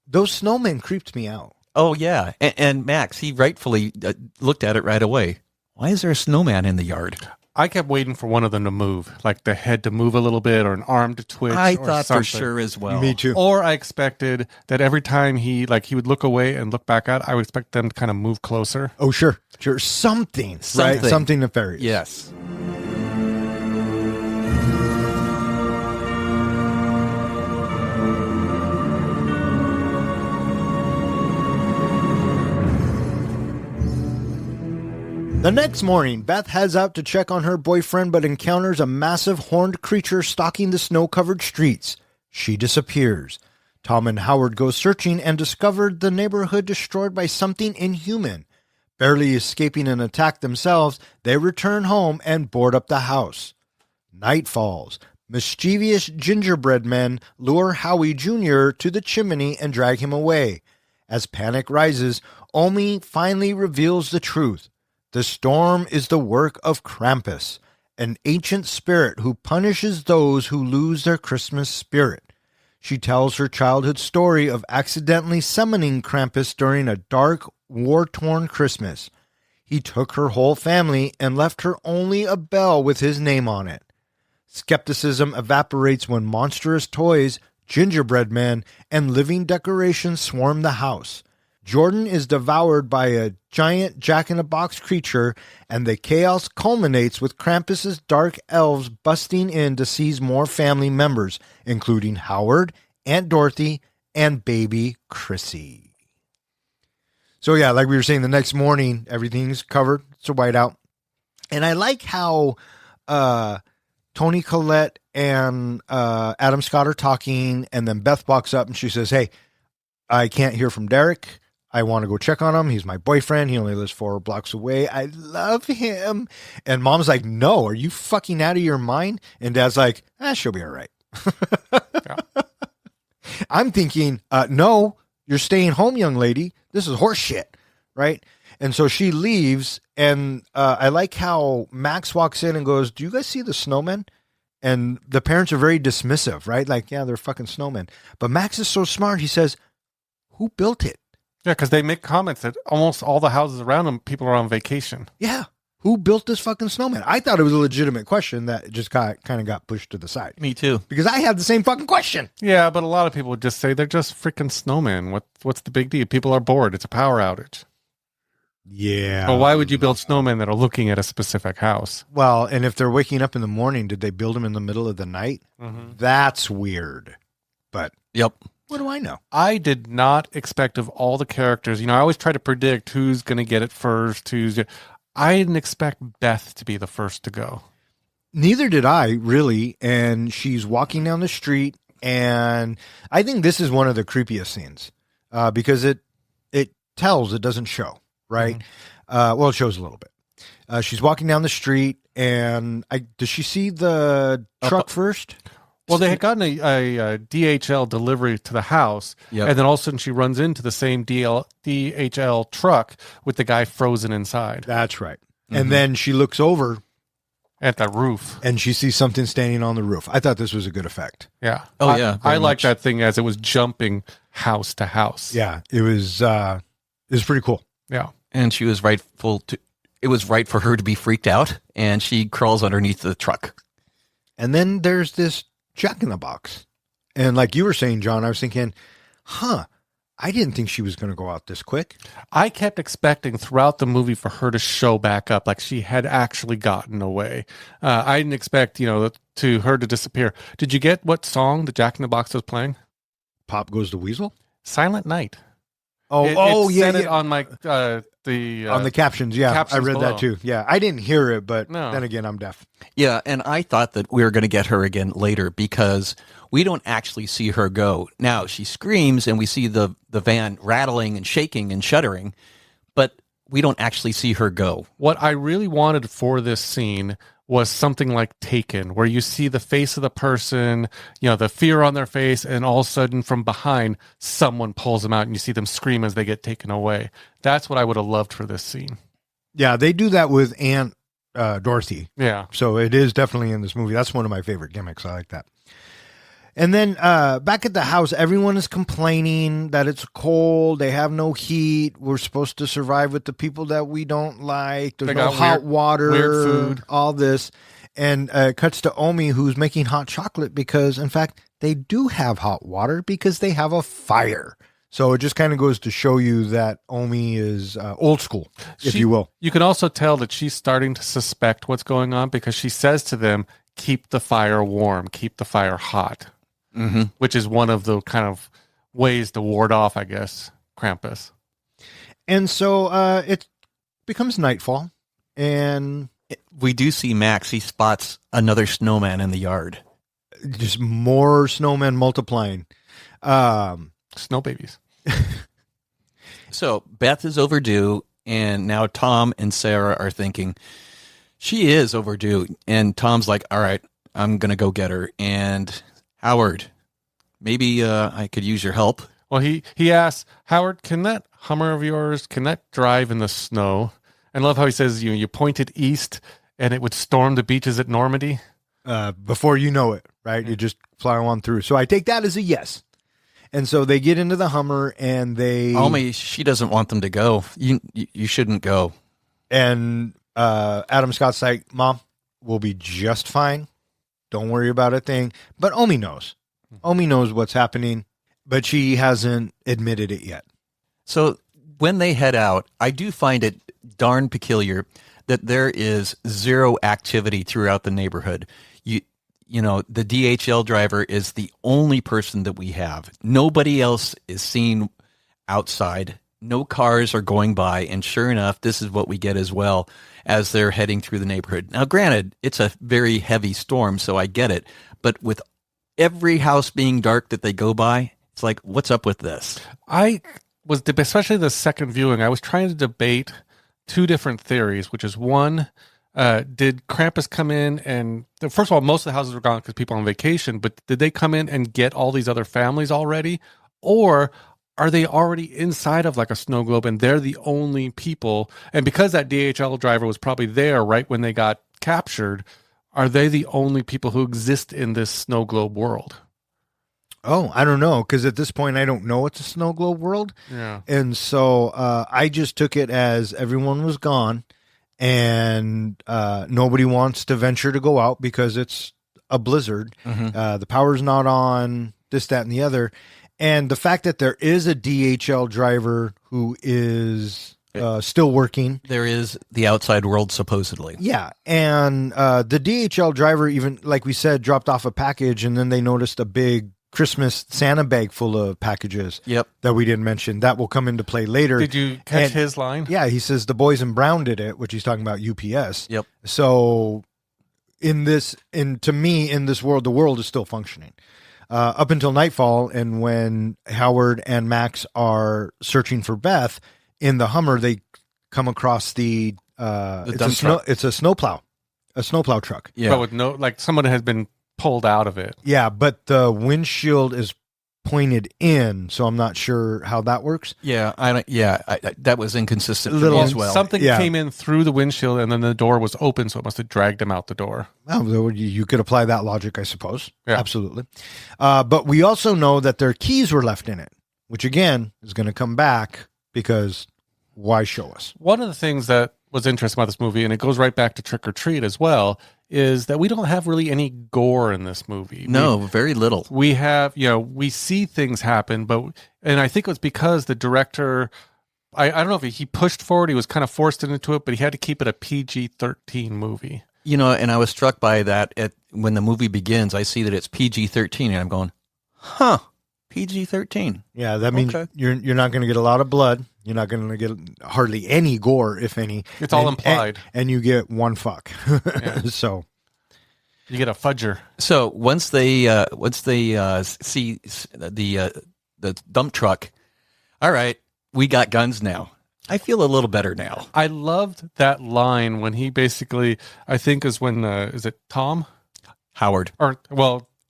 those snowmen creeped me out. Oh, yeah. And Max, he rightfully looked at it right away. Why is there a snowman in the yard? I kept waiting for one of them to move, like the head to move a little bit or an arm to twitch. I or thought something. for sure as well. Me too. Or I expected that every time he would look away and look back out, I would expect them to kind of move closer. Oh, sure. Something. Right? Something nefarious. Yes. The next morning, Beth heads out to check on her boyfriend but encounters a massive horned creature stalking the snow-covered streets. She disappears. Tom and Howard go searching and discover the neighborhood destroyed by something inhuman. Barely escaping an attack themselves, they return home and board up the house. Night falls. Mischievous gingerbread men lure Howie Jr. to the chimney and drag him away. As panic rises, Omi finally reveals the truth. The storm is the work of Krampus, an ancient spirit who punishes those who lose their Christmas spirit. She tells her childhood story of accidentally summoning Krampus during a dark, war-torn Christmas. He took her whole family and left her only a bell with his name on it. Skepticism evaporates when monstrous toys, gingerbread men, and living decorations swarm the house. Jordan is devoured by a giant jack-in-a-box creature, and the chaos culminates with Krampus's dark elves busting in to seize more family members, including Howard, Aunt Dorothy, and baby Chrissy. So yeah, like we were saying, the next morning, everything's covered. It's a whiteout. And I like how Tony Collette and Adam Scott are talking, and then Beth walks up and she says, "Hey, I can't hear from Derek. I want to go check on him. He's my boyfriend. He only lives 4 blocks away. I love him." And Mom's like, "No, are you fucking out of your mind?" And Dad's like, "She'll be all right." Yeah. I'm thinking, no, you're staying home, young lady. This is horse shit, right? And so she leaves, and I like how Max walks in and goes, "Do you guys see the snowmen?" And the parents are very dismissive, right? Like, yeah, they're fucking snowmen. But Max is so smart. He says, "Who built it?" Yeah, because they make comments that almost all the houses around them, people are on vacation. Yeah. Who built this fucking snowman? I thought it was a legitimate question that just kind of got pushed to the side. Me too. Because I had the same fucking question. Yeah, but a lot of people would just say they're just freaking snowmen. What's the big deal? People are bored. It's a power outage. Yeah. Well, why would you build snowmen that are looking at a specific house? Well, and if they're waking up in the morning, did they build them in the middle of the night? Mm-hmm. That's weird. But yep. What do I know? I did not expect of all the characters. I always try to predict who's going to get it first. I didn't expect Beth to be the first to go. Neither did I, really. And she's walking down the street, and I think this is one of the creepiest scenes because it tells, it doesn't show, right? Mm-hmm. Well, it shows a little bit. She's walking down the street, and does she see the truck first? Well, they had gotten a DHL delivery to the house, and then all of a sudden she runs into the same DHL truck with the guy frozen inside. That's right. Mm-hmm. And then she looks over at the roof, and she sees something standing on the roof. I thought this was a good effect. Yeah. Oh, yeah. I like that thing as it was jumping house to house. Yeah, it was pretty cool. Yeah. And she was it was right for her to be freaked out, and she crawls underneath the truck. And then there's this Jack-in-the-Box. And like you were saying, John, I was thinking, I didn't think she was going to go out this quick. I kept expecting throughout the movie for her to show back up, like she had actually gotten away. I didn't expect, her to disappear. Did you get what song the Jack-in-the-Box was playing? Pop Goes the Weasel? Silent Night. It said yeah. it on my on the captions. Yeah, captions I read below. That too. Yeah, I didn't hear it, but No. Then again, I'm deaf. Yeah, and I thought that we were going to get her again later because we don't actually see her go. Now, she screams and we see the van rattling and shaking and shuddering, but we don't actually see her go. What I really wanted for this scene was something like Taken, where you see the face of the person, the fear on their face, and all of a sudden from behind, someone pulls them out and you see them scream as they get taken away. That's what I would have loved for this scene. Yeah, they do that with Aunt Dorothy. Yeah. So it is definitely in this movie. That's one of my favorite gimmicks. I like that. And then back at the house, everyone is complaining that it's cold. They have no heat. We're supposed to survive with the people that we don't like. There's no hot water. Weird food. All this. And it cuts to Omi, who's making hot chocolate because, in fact, they do have hot water because they have a fire. So it just kind of goes to show you that Omi is old school, if you will. You can also tell that she's starting to suspect what's going on because she says to them, keep the fire warm, keep the fire hot. Mm-hmm. Which is one of the kind of ways to ward off, I guess, Krampus. And so it becomes nightfall, and We do see Max. He spots another snowman in the yard. just more snowmen multiplying. Snow babies. So Beth is overdue, and now Tom and Sarah are thinking she is overdue. And Tom's like, all right, I'm going to go get her. And Howard, maybe I could use your help. Well, he asks, Howard, can that Hummer of yours, can that drive in the snow? And I love how he says, you pointed east and it would storm the beaches at Normandy. Before you know it, right? You just fly on through. So I take that as a yes. And so they get into the Hummer and they... Only she doesn't want them to go. You shouldn't go. And Adam Scott's like, Mom, we'll be just fine. Don't worry about a thing. But Omi knows. Omi knows what's happening, but she hasn't admitted it yet. So when they head out, I do find it darn peculiar that there is zero activity throughout the neighborhood. You know, the DHL driver is the only person that we have. Nobody else is seen outside. No cars are going by. And sure enough, this is what we get as well as they're heading through the neighborhood. Now, granted, it's a very heavy storm, so I get it. But with every house being dark that they go by, it's like, what's up with this? I was, especially the second viewing, I was trying to debate two different theories, which is one, did Krampus come in and, first of all, most of the houses were gone because people on vacation, but did they come in and get all these other families already? Or are they already inside of like a snow globe and they're the only people? And because that DHL driver was probably there right when they got captured, are they the only people who exist in this snow globe world? Oh, I don't know, because at this point, I don't know it's a snow globe world. Yeah. And so I just took it as everyone was gone and nobody wants to venture to go out because it's a blizzard. The power's not on, this, that, and the other. And the fact that there is a DHL driver who is still working. There is the outside world, supposedly. Yeah. And the DHL driver, even, like we said, dropped off a package and then they noticed a big Christmas Santa bag full of packages. Yep. That we didn't mention. That will come into play later. Did you catch his line? Yeah, he says the boys in brown did it, which he's talking about UPS. Yep. So to me, in this world, the world is still functioning. Up until nightfall, and when Howard and Max are searching for Beth in the Hummer, they come across it's a snowplow truck. Yeah. But with no, like someone has been pulled out of it. Yeah, but the windshield is pointed in, so I'm not sure how that works. Yeah, that was inconsistent for me as well. Something came in through the windshield, and then the door was open, so it must have dragged him out the door. Oh, you could apply that logic, I suppose. Yeah. Absolutely. But we also know that their keys were left in it, which again is going to come back because why show us? One of the things that was interesting about this movie, and it goes right back to Trick or Treat as well, is that we don't have really any gore in this movie. No, very little. We have, we see things happen, and I think it was because the director, I don't know if he pushed forward, he was kind of forced into it, but he had to keep it a PG-13 movie. And I was struck by that when the movie begins. I see that it's PG-13, and I'm going, huh, PG-13. Yeah, that means you're not going to get a lot of blood. You're not going to get hardly any gore, if any. It's all implied. And you get one fuck. So you get a fudger. So once they see the dump truck, all right, we got guns now. I feel a little better now. I loved that line when he basically, I think is when, is it Tom? Howard.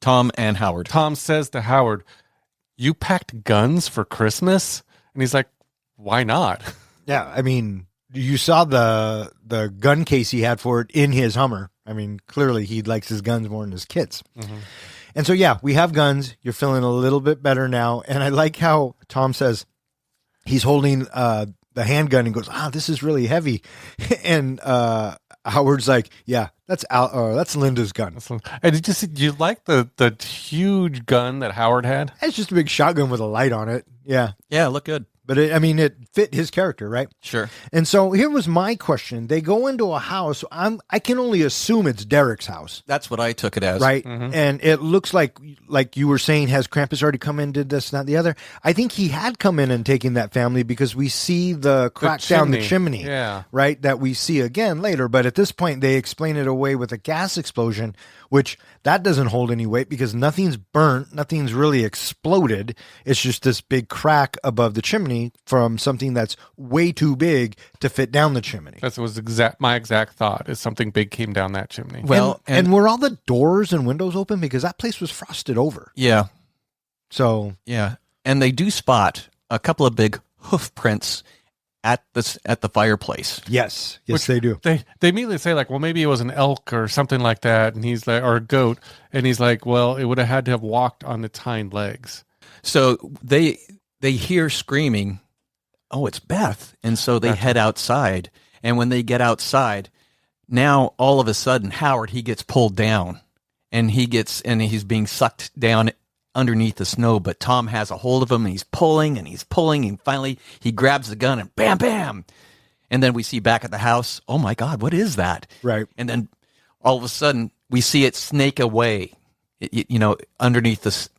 Tom and Howard. Tom says to Howard, "You packed guns for Christmas?" And he's like, "Why not?" Yeah, I mean, you saw the gun case he had for it in his Hummer. I mean, clearly he likes his guns more than his kids. Mm-hmm. And so, yeah, we have guns. You're feeling a little bit better now. And I like how Tom says he's holding the handgun and goes, this is really heavy. And Howard's like, yeah, that's Linda's gun. And did you like the huge gun that Howard had? It's just a big shotgun with a light on it. Yeah. Yeah, look good. But it fit his character, right? Sure. And so here was my question. They go into a house. I can only assume it's Derek's house, That's what I took it as. right? And it looks like you were saying, has Krampus already come in, did this, that, the other? I think he had come in and taken that family because we see the crack down the chimney, right? That we see again later. But at this point, they explain it away with a gas explosion, which that doesn't hold any weight because nothing's burnt, nothing's really exploded. It's just this big crack above the chimney from something that's way too big to fit down the chimney. That was my exact thought, is something big came down that chimney. Well, and were all the doors and windows open? Because that place was frosted over. Yeah. So Yeah. And they do spot a couple of big hoof prints at the fireplace. yes, Which they do. They immediately say, like, well, maybe it was an elk or something like that, and he's like, or a goat, and he's like, well, it would have had to have walked on its hind legs. So they hear screaming, oh, it's Beth. And so they head outside. And when they get outside, now all of a sudden Howard, he gets pulled down and he's being sucked down underneath the snow. But Tom has a hold of him and he's pulling. And finally he grabs the gun and bam, bam. And then we see back at the house, oh my God, what is that? Right. And then all of a sudden we see it snake away, underneath the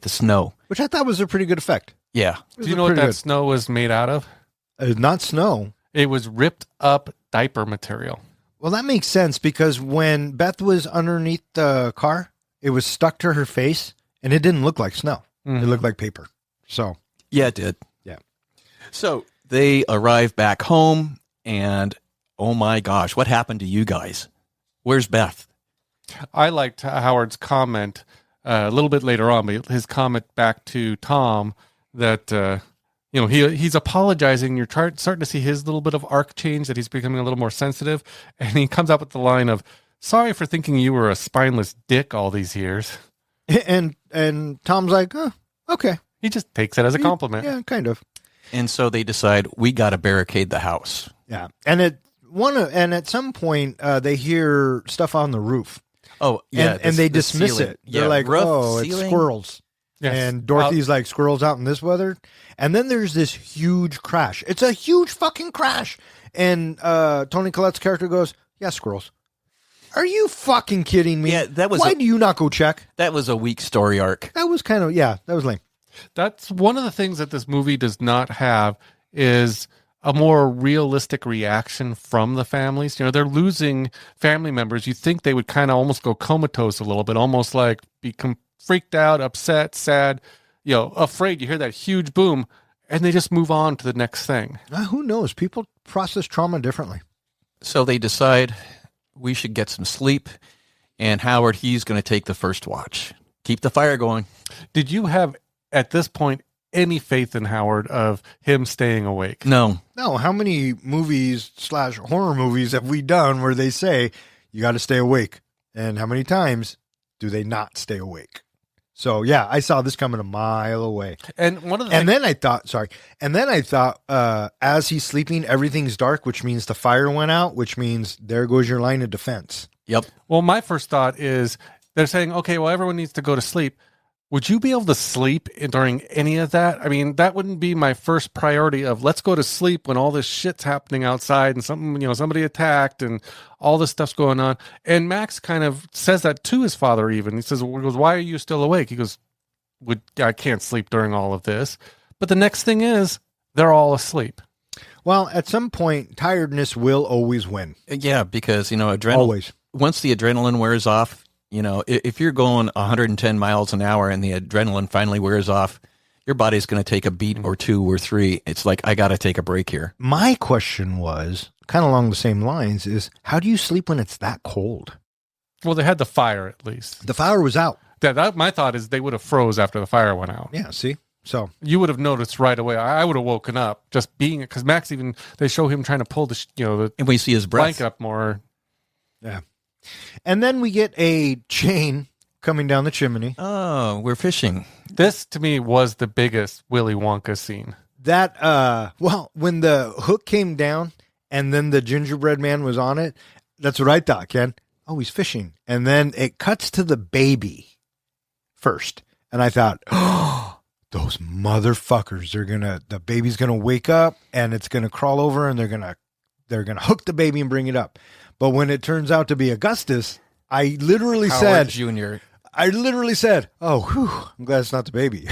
snow. Which I thought was a pretty good effect. Yeah. Do you know what that snow was made out of? Not snow. It was ripped up diaper material. Well, that makes sense because when Beth was underneath the car, it was stuck to her face and it didn't look like snow. It looked like paper. So, Yeah, it did. yeah. So they arrive back home and oh my gosh, what happened to you guys? Where's Beth? I liked Howard's comment a little bit later on, but his comment back to Tom that, he's apologizing. You're starting to see his little bit of arc change, that he's becoming a little more sensitive. And he comes up with the line of, sorry for thinking you were a spineless dick all these years. And Tom's like, oh, okay. He just takes it as a compliment. Yeah, kind of. And so they decide we got to barricade the house. Yeah. And at some point, they hear stuff on the roof. Oh, yeah. And they dismiss ceiling. it. They're Yeah, like, roof, oh, it's ceiling. squirrels. Yes. And Dorothy's like, squirrels out in this weather. And then there's this huge crash. It's a huge fucking crash. And Tony Collette's character goes, yeah, squirrels. Are you fucking kidding me? Yeah, that was Why do you not go check? That was a weak story arc. That was kind of, that was lame. That's one of the things that this movie does not have, is a more realistic reaction from the families. They're losing family members. You think they would kind of almost go comatose a little bit, almost like become freaked out, upset, sad, afraid. You hear that huge boom and they just move on to the next thing. Who knows? People process trauma differently. So they decide we should get some sleep. And Howard, he's going to take the first watch. Keep the fire going. Did you have, at this point, any faith in Howard of him staying awake? No. No, how many movies / horror movies have we done where they say you got to stay awake? And how many times do they not stay awake? So yeah, I saw this coming a mile away. And one of the and then I thought, as he's sleeping, everything's dark, which means the fire went out, which means there goes your line of defense. Yep. Well, my first thought is they're saying, okay, well, everyone needs to go to sleep. Would you be able to sleep during any of that? I mean, that wouldn't be my first priority of let's go to sleep when all this shit's happening outside and somebody attacked and all this stuff's going on. And Max kind of says that to his father even. He says, why are you still awake? He goes, I can't sleep during all of this. But the next thing is they're all asleep. Well, at some point, tiredness will always win. Yeah, because, adrenaline. Always. Once the adrenaline wears off, if you're going 110 miles an hour and the adrenaline finally wears off, your body's going to take a beat or two or three. It's like, I got to take a break here. My question was kind of along the same lines is, how do you sleep when it's that cold? Well, they had the fire at least. The fire was out. That my thought is they would have froze after the fire went out. Yeah, see? So you would have noticed right away. I would have woken up just being it, because Max even, they show him trying to pull and we see his breath blanket up more. Yeah. And then we get a chain coming down the chimney. Oh, we're fishing. This, to me, was the biggest Willy Wonka scene. That, when the hook came down and then the gingerbread man was on it, that's what I thought, Ken. Oh, he's fishing. And then it cuts to the baby first. And I thought, oh, those motherfuckers, the baby's gonna wake up and it's gonna crawl over and they're gonna hook the baby and bring it up. But when it turns out to be Augustus, I literally Howard said, Jr. "Oh, whew, I'm glad it's not the baby."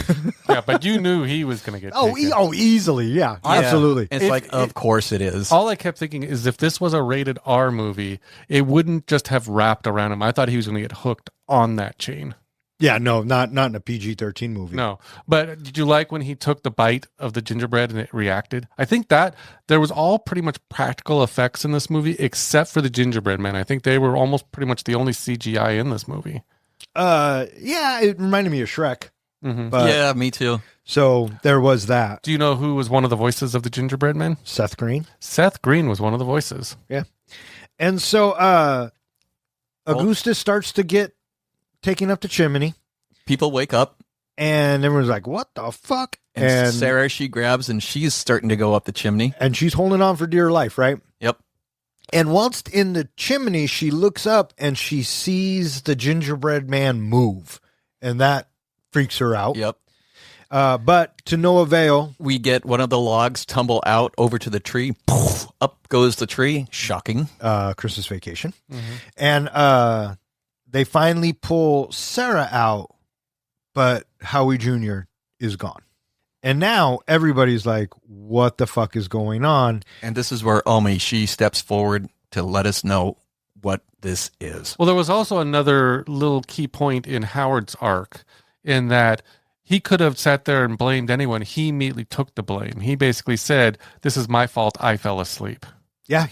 Yeah, but you knew he was going to get taken. Easily, yeah, absolutely. It's of course it is. All I kept thinking is if this was a rated R movie, it wouldn't just have wrapped around him. I thought he was going to get hooked on that chain. Yeah, no, not in a PG-13 movie. No, but did you like when he took the bite of the gingerbread and it reacted? I think that there was all pretty much practical effects in this movie except for the gingerbread man. I think they were almost pretty much the only CGI in this movie. Yeah, it reminded me of Shrek. Mm-hmm. But, yeah, me too. So there was that. Do you know who was one of the voices of the gingerbread man? Seth Green. Seth Green was one of the voices. Yeah. And so Augustus starts to get taken up the chimney. People wake up. And everyone's like, what the fuck? And Sarah, she grabs and she's starting to go up the chimney. And she's holding on for dear life, right? Yep. And whilst in the chimney, she looks up and she sees the gingerbread man move. And that freaks her out. Yep. But to no avail. We get one of the logs tumble out over to the tree. Poof, up goes the tree. Shocking. Christmas Vacation. Mm-hmm. And they finally pull Sarah out, but Howie Jr. is gone. And now everybody's like, what the fuck is going on? And this is where Omi, she steps forward to let us know what this is. Well, there was also another little key point in Howard's arc in that he could have sat there and blamed anyone. He immediately took the blame. He basically said, this is my fault. I fell asleep. Yeah.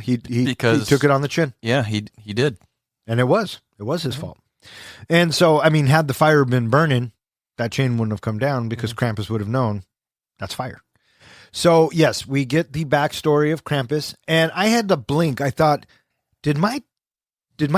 He took it on the chin. Yeah, he did. And it was his fault. And so, I mean, had the fire been burning, that chain wouldn't have come down because Krampus would have known that's fire. So, yes, we get the backstory of Krampus. And I had to blink. I thought, did my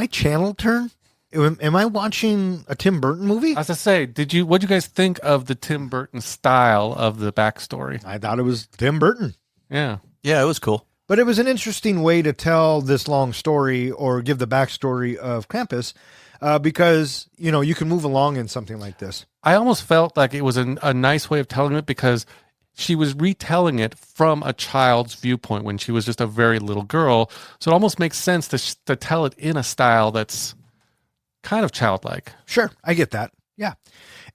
channel turn? Am I watching a Tim Burton movie? As I say, what did you guys think of the Tim Burton style of the backstory? I thought it was Tim Burton. Yeah. Yeah, it was cool. But it was an interesting way to tell this long story or give the backstory of Krampus because, you can move along in something like this. I almost felt like it was a nice way of telling it because she was retelling it from a child's viewpoint when she was just a very little girl. So it almost makes sense to tell it in a style that's kind of childlike. Sure, I get that. Yeah.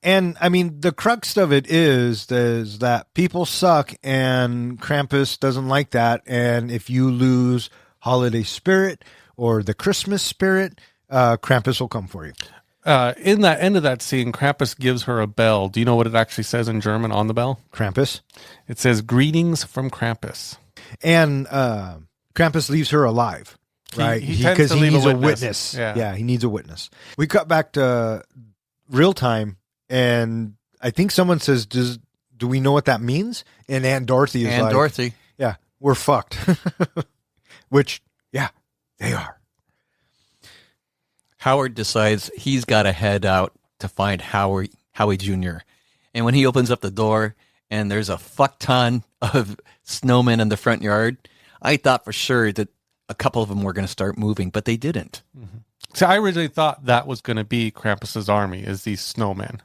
And I mean, the crux of it is that people suck and Krampus doesn't like that. And if you lose holiday spirit or the Christmas spirit, Krampus will come for you. In that end of that scene, Krampus gives her a bell. Do you know what it actually says in German on the bell? Krampus. It says, "Greetings from Krampus." And Krampus leaves her alive, right? Because he needs a witness. Yeah, he needs a witness. We cut back to real time, and I think someone says, do we know what that means? And Aunt Dorothy is like, Dorothy. Yeah, we're fucked. Which, yeah, they are. Howard decides he's got to head out to find Howie Jr. And when he opens up the door and there's a fuck ton of snowmen in the front yard, I thought for sure that a couple of them were going to start moving, but they didn't. Mm-hmm. So I originally thought that was going to be Krampus's army, is these snowmen.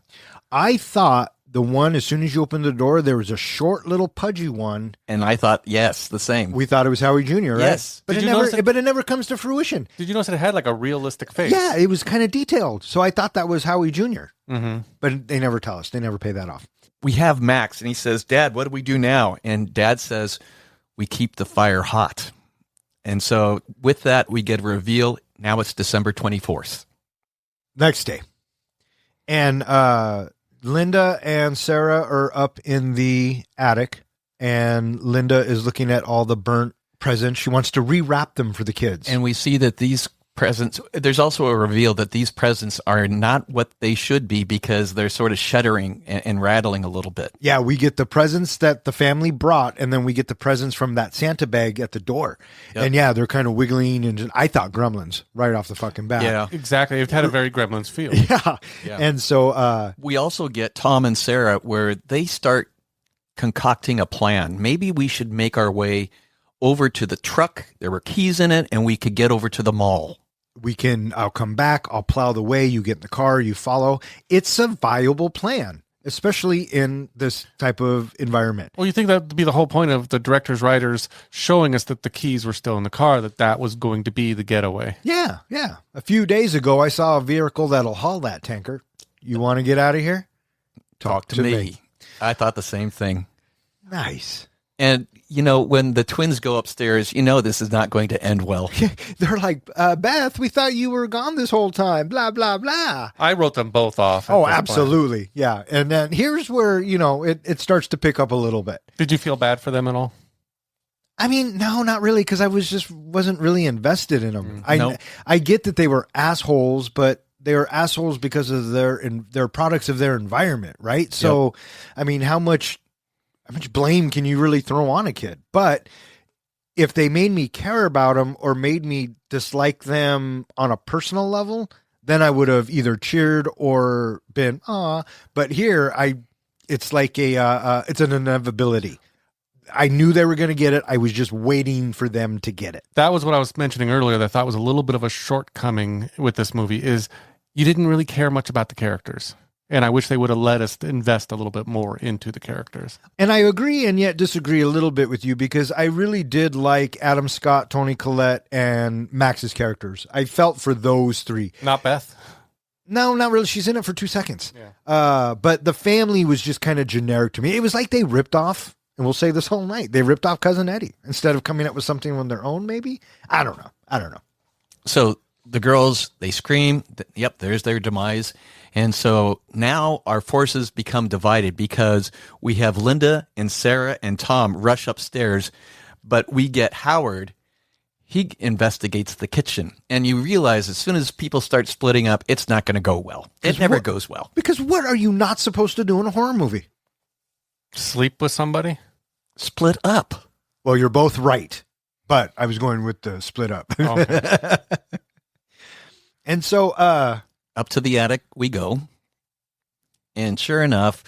I thought the one, as soon as you opened the door, there was a short little pudgy one. And I thought, yes, the same. We thought it was Howie Jr., right? Yes. But it never comes to fruition. Did you notice it had like a realistic face? Yeah, it was kind of detailed. So I thought that was Howie Jr. Mm-hmm. But they never tell us. They never pay that off. We have Max, and he says, Dad, what do we do now? And Dad says, we keep the fire hot. And so with that, we get a reveal. Now it's December 24th. Next day. And Linda and Sarah are up in the attic, and Linda is looking at all the burnt presents. She wants to rewrap them for the kids. And we see that these presents, there's also a reveal that these presents are not what they should be because they're sort of shuddering and rattling a little bit. Yeah, we get the presents that the family brought, and then we get the presents from that Santa bag at the door. Yep. And yeah, they're kind of wiggling, and I thought gremlins right off the fucking bat. Yeah, exactly. It had a very Gremlins feel. Yeah. And so we also get Tom and Sarah where they start concocting a plan. Maybe we should make our way over to the truck. There were keys in it, and we could get over to the mall. I'll come back, I'll plow the way, you get in the car, you follow. It's a viable plan. especially in this type of environment. Well, you think that would be the whole point of the directors, writers showing us that the keys were still in the car, that was going to be the getaway. Yeah, yeah. A few days ago, I saw a vehicle that'll haul that tanker. You want to get out of here? Talk to me. I thought the same thing. Nice. And, when the twins go upstairs, this is not going to end well. They're like, Beth, we thought you were gone this whole time, blah, blah, blah. I wrote them both off. Oh, absolutely. Yeah. And then here's where, it starts to pick up a little bit. Did you feel bad for them at all? I mean, no, not really, because I wasn't really invested in them. I get that they were assholes, but they were assholes because of their products of their environment, right? So, I mean, how much blame can you really throw on a kid? But if they made me care about them or made me dislike them on a personal level, then I would have either cheered or been, but here it's like it's an inevitability. I knew they were going to get it. I was just waiting for them to get it. That was what I was mentioning earlier that I thought was a little bit of a shortcoming with this movie is you didn't really care much about the characters. And I wish they would have let us invest a little bit more into the characters. And I agree and yet disagree a little bit with you because I really did like Adam Scott, Toni Collette, and Max's characters. I felt for those three. Not Beth? No, not really. She's in it for 2 seconds. Yeah. But the family was just kind of generic to me. It was like they ripped off, and we'll say this whole night, they ripped off Cousin Eddie instead of coming up with something on their own, maybe? I don't know. So the girls, they scream. Yep, there's their demise. And so now our forces become divided because we have Linda and Sarah and Tom rush upstairs, but we get Howard. He investigates the kitchen, and you realize as soon as people start splitting up, it's not going to go well. It never goes well. Because what are you not supposed to do in a horror movie? Sleep with somebody? Split up. Well, you're both right, but I was going with the split up. Okay. And so, up to the attic we go. And sure enough,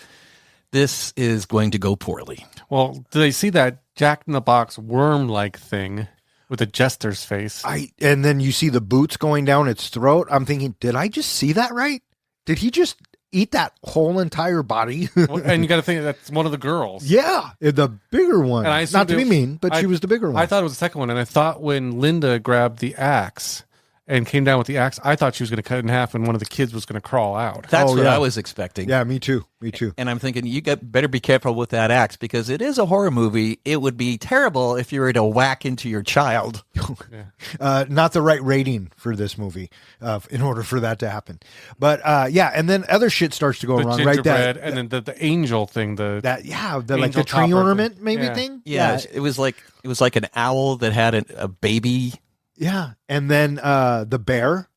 this is going to go poorly. Well, do they see that Jack-in-the-Box worm-like thing with a jester's face? And then you see the boots going down its throat. I'm thinking, did I just see that right? Did he just eat that whole entire body? And you got to think that's one of the girls. Yeah, the bigger one. And not to be mean, but she was the bigger one. I thought it was the second one, and I thought when Linda grabbed the axe and came down with the axe, I thought she was going to cut it in half and one of the kids was going to crawl out. That's what I was expecting. Yeah, me too. And I'm thinking, better be careful with that axe because it is a horror movie. It would be terrible if you were to whack into your child. Not the right rating for this movie in order for that to happen. But and then other shit starts to go wrong, right? And then the angel thing, like the tree ornament thing. Yeah, it was like an owl that had a baby. Yeah, and then the bear,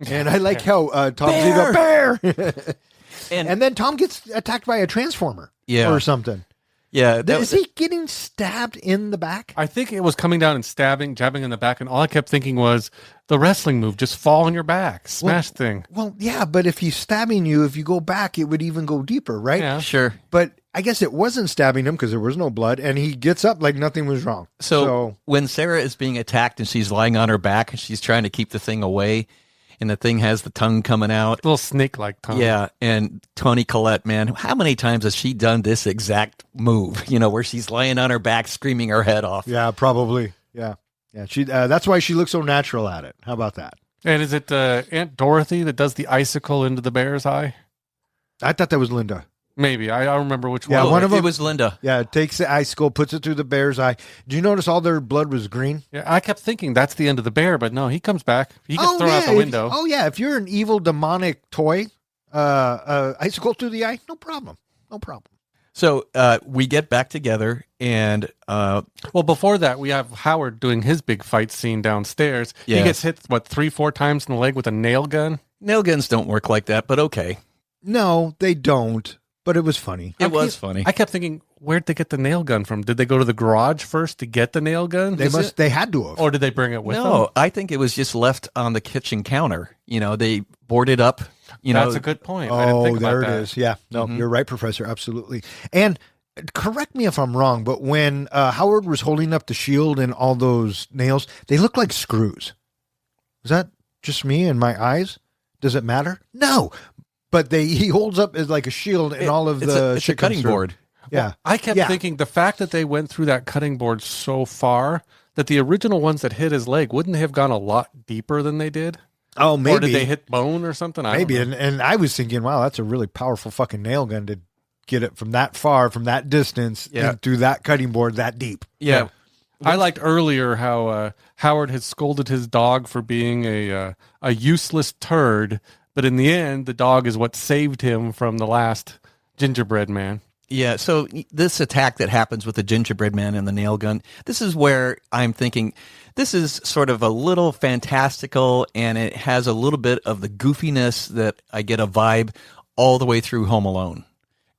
and I like how Tom's a bear, and then Tom gets attacked by a transformer, or something. Yeah, is he getting stabbed in the back? I think it was coming down and jabbing in the back, and all I kept thinking was the wrestling move: just fall on your back, smash thing. Well, yeah, but if he's stabbing you, if you go back, it would even go deeper, right? Yeah, sure. But I guess it wasn't stabbing him because there was no blood, and he gets up like nothing was wrong. So when Sarah is being attacked and she's lying on her back and she's trying to keep the thing away, and the thing has the tongue coming out. Little snake-like tongue. Yeah, and Toni Collette, man, how many times has she done this exact move, where she's laying on her back screaming her head off? Yeah, probably. Yeah. She that's why she looks so natural at it. How about that? And is it Aunt Dorothy that does the icicle into the bear's eye? I thought that was Linda. Maybe. I don't remember which one. Yeah, one of them. It was Linda. Yeah, it takes the icicle, puts it through the bear's eye. Do you notice all their blood was green? Yeah, I kept thinking that's the end of the bear, but no, he comes back. He gets thrown out the window. If you're an evil demonic toy, icicle through the eye, no problem. So we get back together, and before that, we have Howard doing his big fight scene downstairs. Yes. He gets hit 3-4 times in the leg with a nail gun. Nail guns don't work like that, but okay. No, they don't. But it was funny. It was funny. I kept thinking, where'd they get the nail gun from? Did they go to the garage first to get the nail gun? They had to have. Or did they bring it with them? No, I think it was just left on the kitchen counter. They boarded up. That's a good point. Oh, I didn't think there about it that. is. Yeah. No, You're right, Professor. Absolutely. And correct me if I'm wrong, but when Howard was holding up the shield and all those nails, they look like screws. Is that just me and my eyes? Does it matter? No. but he holds up as like a shield, and all of the it's a cutting board. Yeah, I kept thinking the fact that they went through that cutting board so far that the original ones that hit his leg wouldn't they have gone a lot deeper than they did? Oh, maybe. Or did they hit bone or something? Maybe. I don't know. And I was thinking, wow, that's a really powerful fucking nail gun to get it from that far, from that distance, and through that cutting board that deep. Yeah. I liked earlier how Howard had scolded his dog for being a useless turd, but in the end, the dog is what saved him from the last gingerbread man. Yeah, so this attack that happens with the gingerbread man and the nail gun, this is where I'm thinking this is sort of a little fantastical, and it has a little bit of the goofiness that I get a vibe all the way through Home Alone,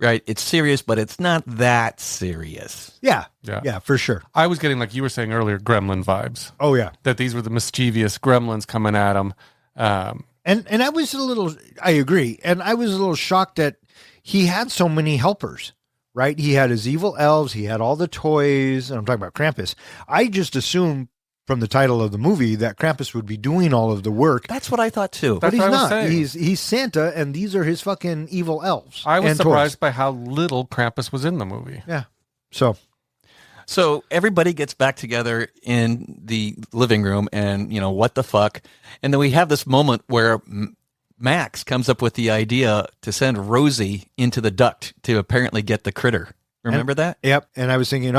right? It's serious, but it's not that serious. Yeah, for sure. I was getting, like you were saying earlier, gremlin vibes. Oh, yeah. That these were the mischievous gremlins coming at him. And I was I agree, and I was a little shocked that he had so many helpers. Right? He had his evil elves. He had all the toys. And I'm talking about Krampus. I just assumed from the title of the movie that Krampus would be doing all of the work. That's what I thought too. But That's he's what I was not. saying. He's Santa, and these are his fucking evil elves. I was and surprised toys. by how little Krampus was in the movie. Yeah. So everybody gets back together in the living room, and what the fuck? And then we have this moment where Max comes up with the idea to send Rosie into the duct to apparently get the critter. Remember that? Yep. And I was thinking,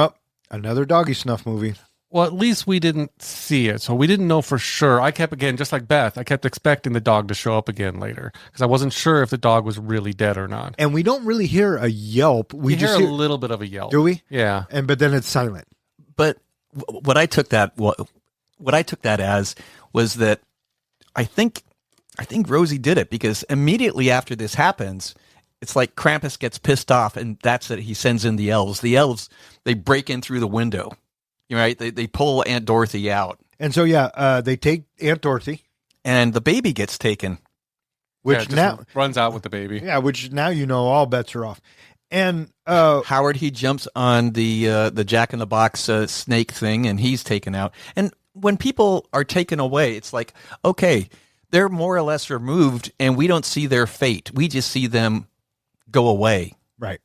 another doggy snuff movie. Well, at least we didn't see it, so we didn't know for sure. I kept, again, just like Beth, I kept expecting the dog to show up again later because I wasn't sure if the dog was really dead or not. And we don't really hear a yelp. We just hear a little bit of a yelp. Do we? Yeah. But then it's silent. But what I took that as was that I think Rosie did it because immediately after this happens, it's like Krampus gets pissed off, and that's it. He sends in the elves. The elves, they break in through the window, right? They pull Aunt Dorothy out. And so, they take Aunt Dorothy. And the baby gets taken. Which now runs out with the baby. Yeah, which now all bets are off. And Howard, he jumps on the Jack in the Box snake thing, and he's taken out. And when people are taken away, it's like, okay, they're more or less removed, and we don't see their fate. We just see them go away. Right.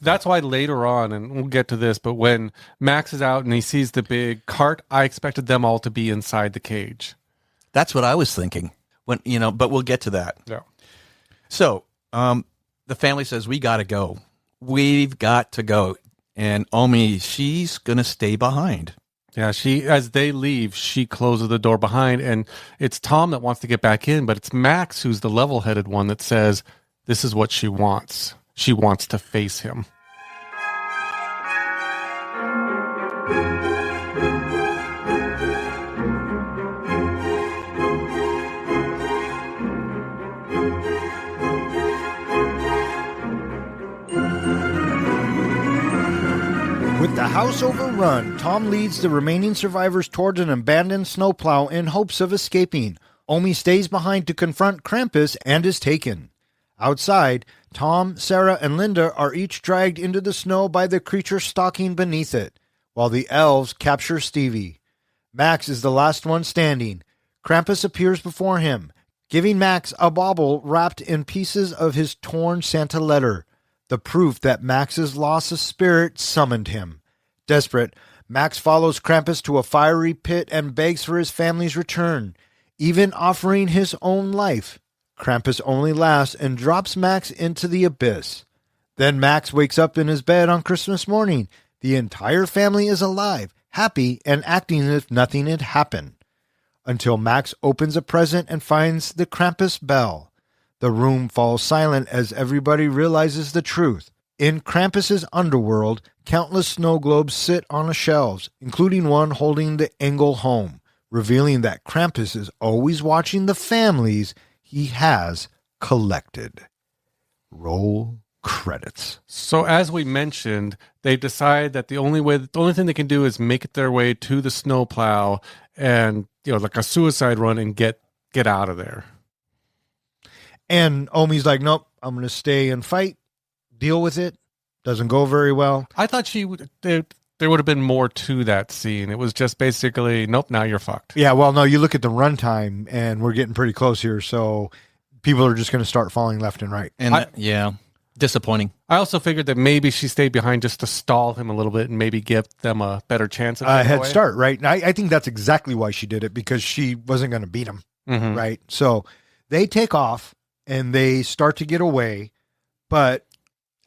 That's why later on, and we'll get to this, but when Max is out and he sees the big cart, I expected them all to be inside the cage. That's what I was thinking. But we'll get to that. Yeah. So, the family says, we got to go. We've got to go. And Omi, she's going to stay behind. Yeah, as they leave, she closes the door behind, and it's Tom that wants to get back in, but it's Max who's the level-headed one that says, this is what she wants. She wants to face him. With the house overrun, Tom leads the remaining survivors towards an abandoned snowplow in hopes of escaping. Omi stays behind to confront Krampus and is taken. Outside, Tom, Sarah, and Linda are each dragged into the snow by the creature stalking beneath it, while the elves capture Stevie. Max is the last one standing. Krampus appears before him, giving Max a bauble wrapped in pieces of his torn Santa letter, the proof that Max's loss of spirit summoned him. Desperate, Max follows Krampus to a fiery pit and begs for his family's return, even offering his own life. Krampus only laughs and drops Max into the abyss. Then Max wakes up in his bed on Christmas morning. The entire family is alive, happy, and acting as if nothing had happened. Until Max opens a present and finds the Krampus bell. The room falls silent as everybody realizes the truth. In Krampus's underworld, countless snow globes sit on the shelves, including one holding the Engel home, revealing that Krampus is always watching the families he has collected. Roll credits. So as we mentioned, they decide that the only thing they can do is make it their way to the snowplow and, like a suicide run and get out of there. And Omi's like, nope, I'm going to stay and fight, deal with it. Doesn't go very well. I thought there would have been more to that scene. It was just basically, nope, now you're fucked. Yeah, well, no, you look at the runtime, and we're getting pretty close here. So people are just going to start falling left and right. And disappointing. I also figured that maybe she stayed behind just to stall him a little bit and maybe give them a better chance of getting Head away. start, right? And I think that's exactly why she did it, because she wasn't going to beat him, Mhm. right? So they take off and they start to get away, but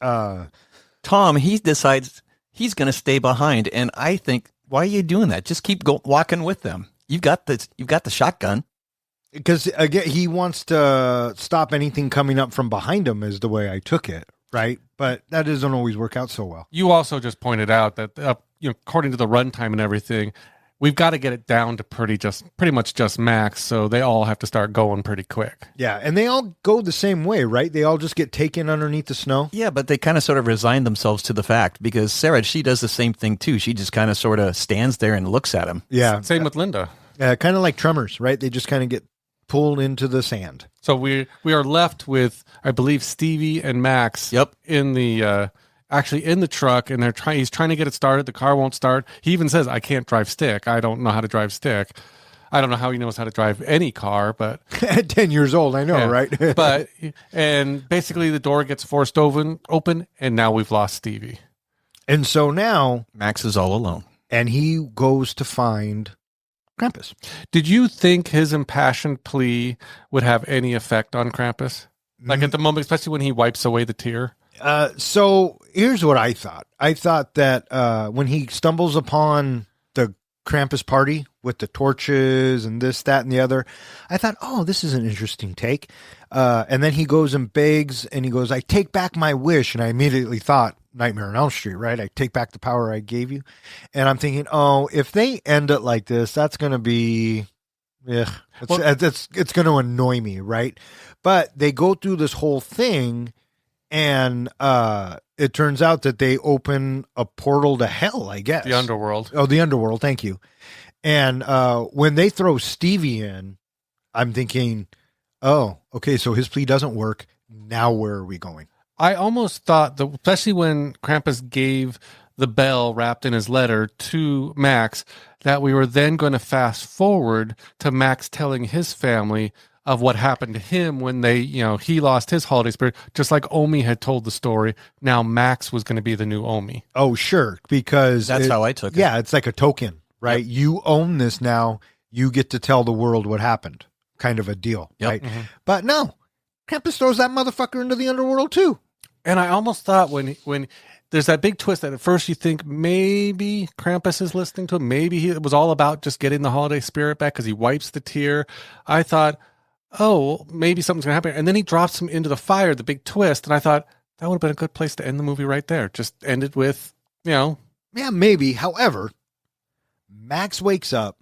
Tom, he decides he's going to stay behind, and I think, why are you doing that? Just keep walking with them. You've got the shotgun. because again, he wants to stop anything coming up from behind him, is the way I took it, right? But that doesn't always work out so well. You also just pointed out that according to the runtime and everything, we've got to get it down to pretty much just Max, so they all have to start going pretty quick. Yeah, and they all go the same way, right? They all just get taken underneath the snow. Yeah, but they kind of sort of resign themselves to the fact, because Sarah, she does the same thing too. She just kind of sort of stands there and looks at him. Yeah, Same with Linda. kind of like Tremors, right? They just kind of get pulled into the sand. So we are left with, I believe, Stevie and Max. Yep. In the actually in the truck, and he's trying to get it started. The car won't start. He even says, "I can't drive stick. I don't know how to drive stick." I don't know how he knows how to drive any car, but At 10 years old, I know, yeah. right? But and basically the door gets forced open, and now we've lost Stevie. And so now, Max is all alone. and he goes to find Krampus. Did you think his impassioned plea would have any effect on Krampus? Like at the moment, especially when he wipes away the tear? So here's what I thought. I thought that when he stumbles upon the Krampus party with the torches and this, that, and the other, I thought, oh, this is an interesting take. And then he goes and begs, and he goes, "I take back my wish." And I immediately thought, Nightmare on Elm Street, right? I take back the power I gave you. And I'm thinking, oh, if they end it like this, that's going to be, it's going to annoy me, right? But they go through this whole thing, and it turns out that they open a portal to hell, I guess. The underworld. Oh, the underworld. Thank you. And when they throw Stevie in, I'm thinking, oh, okay, so his plea doesn't work. Now where are we going? I almost thought that, especially when Krampus gave the bell wrapped in his letter to Max, that we were then going to fast forward to Max telling his family of what happened to him when he lost his holiday spirit, just like Omi had told the story. Now Max was going to be the new Omi. Oh, sure, because That's how I took it. Yeah, it's like a token, right? Yep. You own this now. You get to tell the world what happened, kind of a deal, Yep. right? Mm-hmm. But no, Krampus throws that motherfucker into the underworld too. And I almost thought when there's that big twist that at first you think maybe Krampus is listening to him, maybe it was all about just getting the holiday spirit back because he wipes the tear. I thought, oh, maybe something's going to happen. And then he drops him into the fire, the big twist. And I thought that would have been a good place to end the movie right there. Just end it with, Yeah, maybe. However, Max wakes up,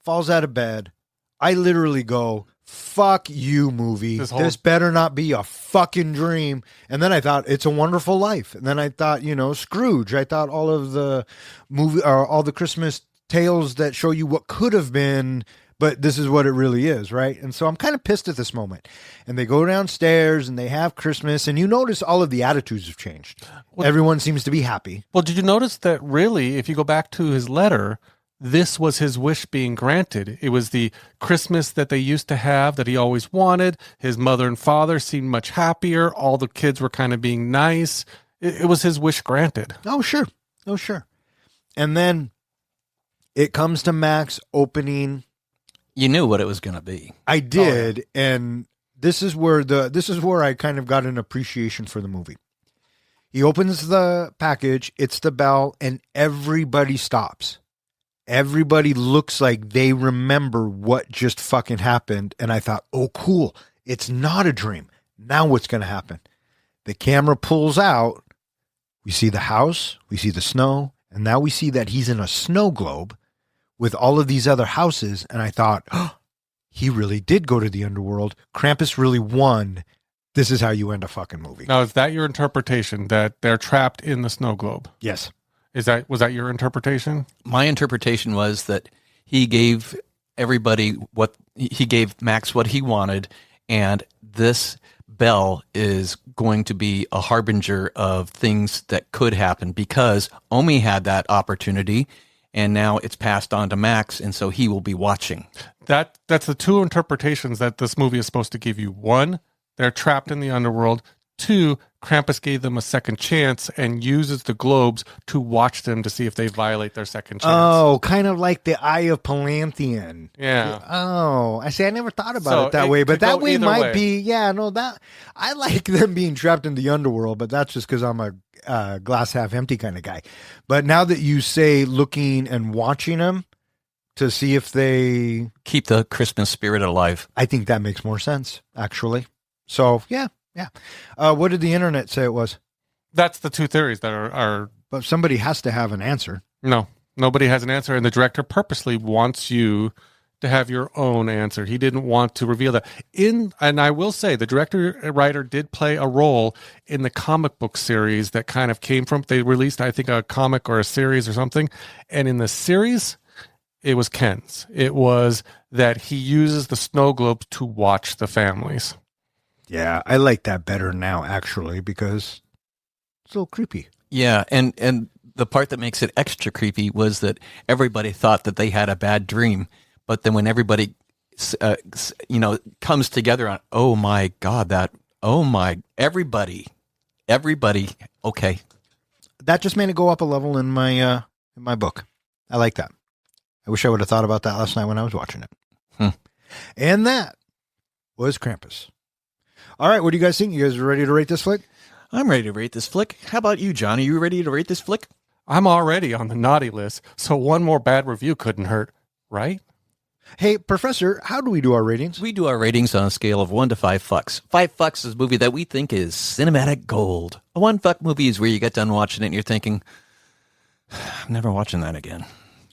falls out of bed. I literally go, fuck you, movie. This better not be a fucking dream. And then I thought, It's a Wonderful Life. And then I thought, Scrooge. I thought all of the movie or all the Christmas tales that show you what could have been, but this is what it really is, right? And so I'm kind of pissed at this moment. And they go downstairs and they have Christmas, and you notice all of the attitudes have changed. Everyone seems to be happy. well, did you notice that really, if you go back to his letter, this was his wish being granted? It was the Christmas that they used to have that he always wanted. His mother and father seemed much happier. All the kids were kind of being nice. It was his wish granted. Oh, sure. Oh, sure. And then it comes to Max opening. You knew what it was going to be. I did, and this is where I kind of got an appreciation for the movie. He opens the package, it's the bell, and everybody stops. Everybody looks like they remember what just fucking happened, and I thought, oh, cool. It's not a dream. Now what's going to happen? The camera pulls out. We see the house, we see the snow, and now we see that he's in a snow globe with all of these other houses, and I thought, oh, he really did go to the underworld. Krampus really won. This is how you end a fucking movie. Now, is that your interpretation, that they're trapped in the snow globe? Yes. Was that your interpretation? My interpretation was that he gave he gave Max what he wanted, and this bell is going to be a harbinger of things that could happen, because Omi had that opportunity and now it's passed on to Max, and so he will be watching. That's the two interpretations that this movie is supposed to give you. One, they're trapped in the underworld. Two, Krampus gave them a second chance and uses the globes to watch them to see if they violate their second chance. Oh, kind of like the Eye of Palantheon. Yeah. Oh, I see. I never thought about it that way, but that way might be. Yeah, no, that I like them being trapped in the underworld, but that's just because I'm a glass half empty kind of guy. But now that you say looking and watching them to see if they keep the Christmas spirit alive, I think that makes more sense, actually. So yeah. What did the internet say it was? That's the two theories that are. But somebody has to have an answer. No, nobody has an answer, and the director purposely wants you to have your own answer. He didn't want to reveal that. And I will say, the director-writer did play a role in the comic book series that kind of came from. They released, I think, a comic or a series or something, and in the series, it was Ken's. It was that he uses the snow globes to watch the families. Yeah, I like that better now, actually, because it's a little creepy. Yeah, and the part that makes it extra creepy was that everybody thought that they had a bad dream, but then when everybody, comes together on, oh my God, everybody, okay. That just made it go up a level in my book. I like that. I wish I would have thought about that last night when I was watching it. And that was Krampus. All right, what do you guys think? You guys ready to rate this flick? I'm ready to rate this flick. How about you, John? Are you ready to rate this flick? I'm already on the naughty list, so one more bad review couldn't hurt, right? Hey, Professor, how do we do our ratings? We do our ratings on a scale of 1 to 5 fucks. 5 fucks is a movie that we think is cinematic gold. A 1 fuck movie is where you get done watching it and you're thinking, I'm never watching that again.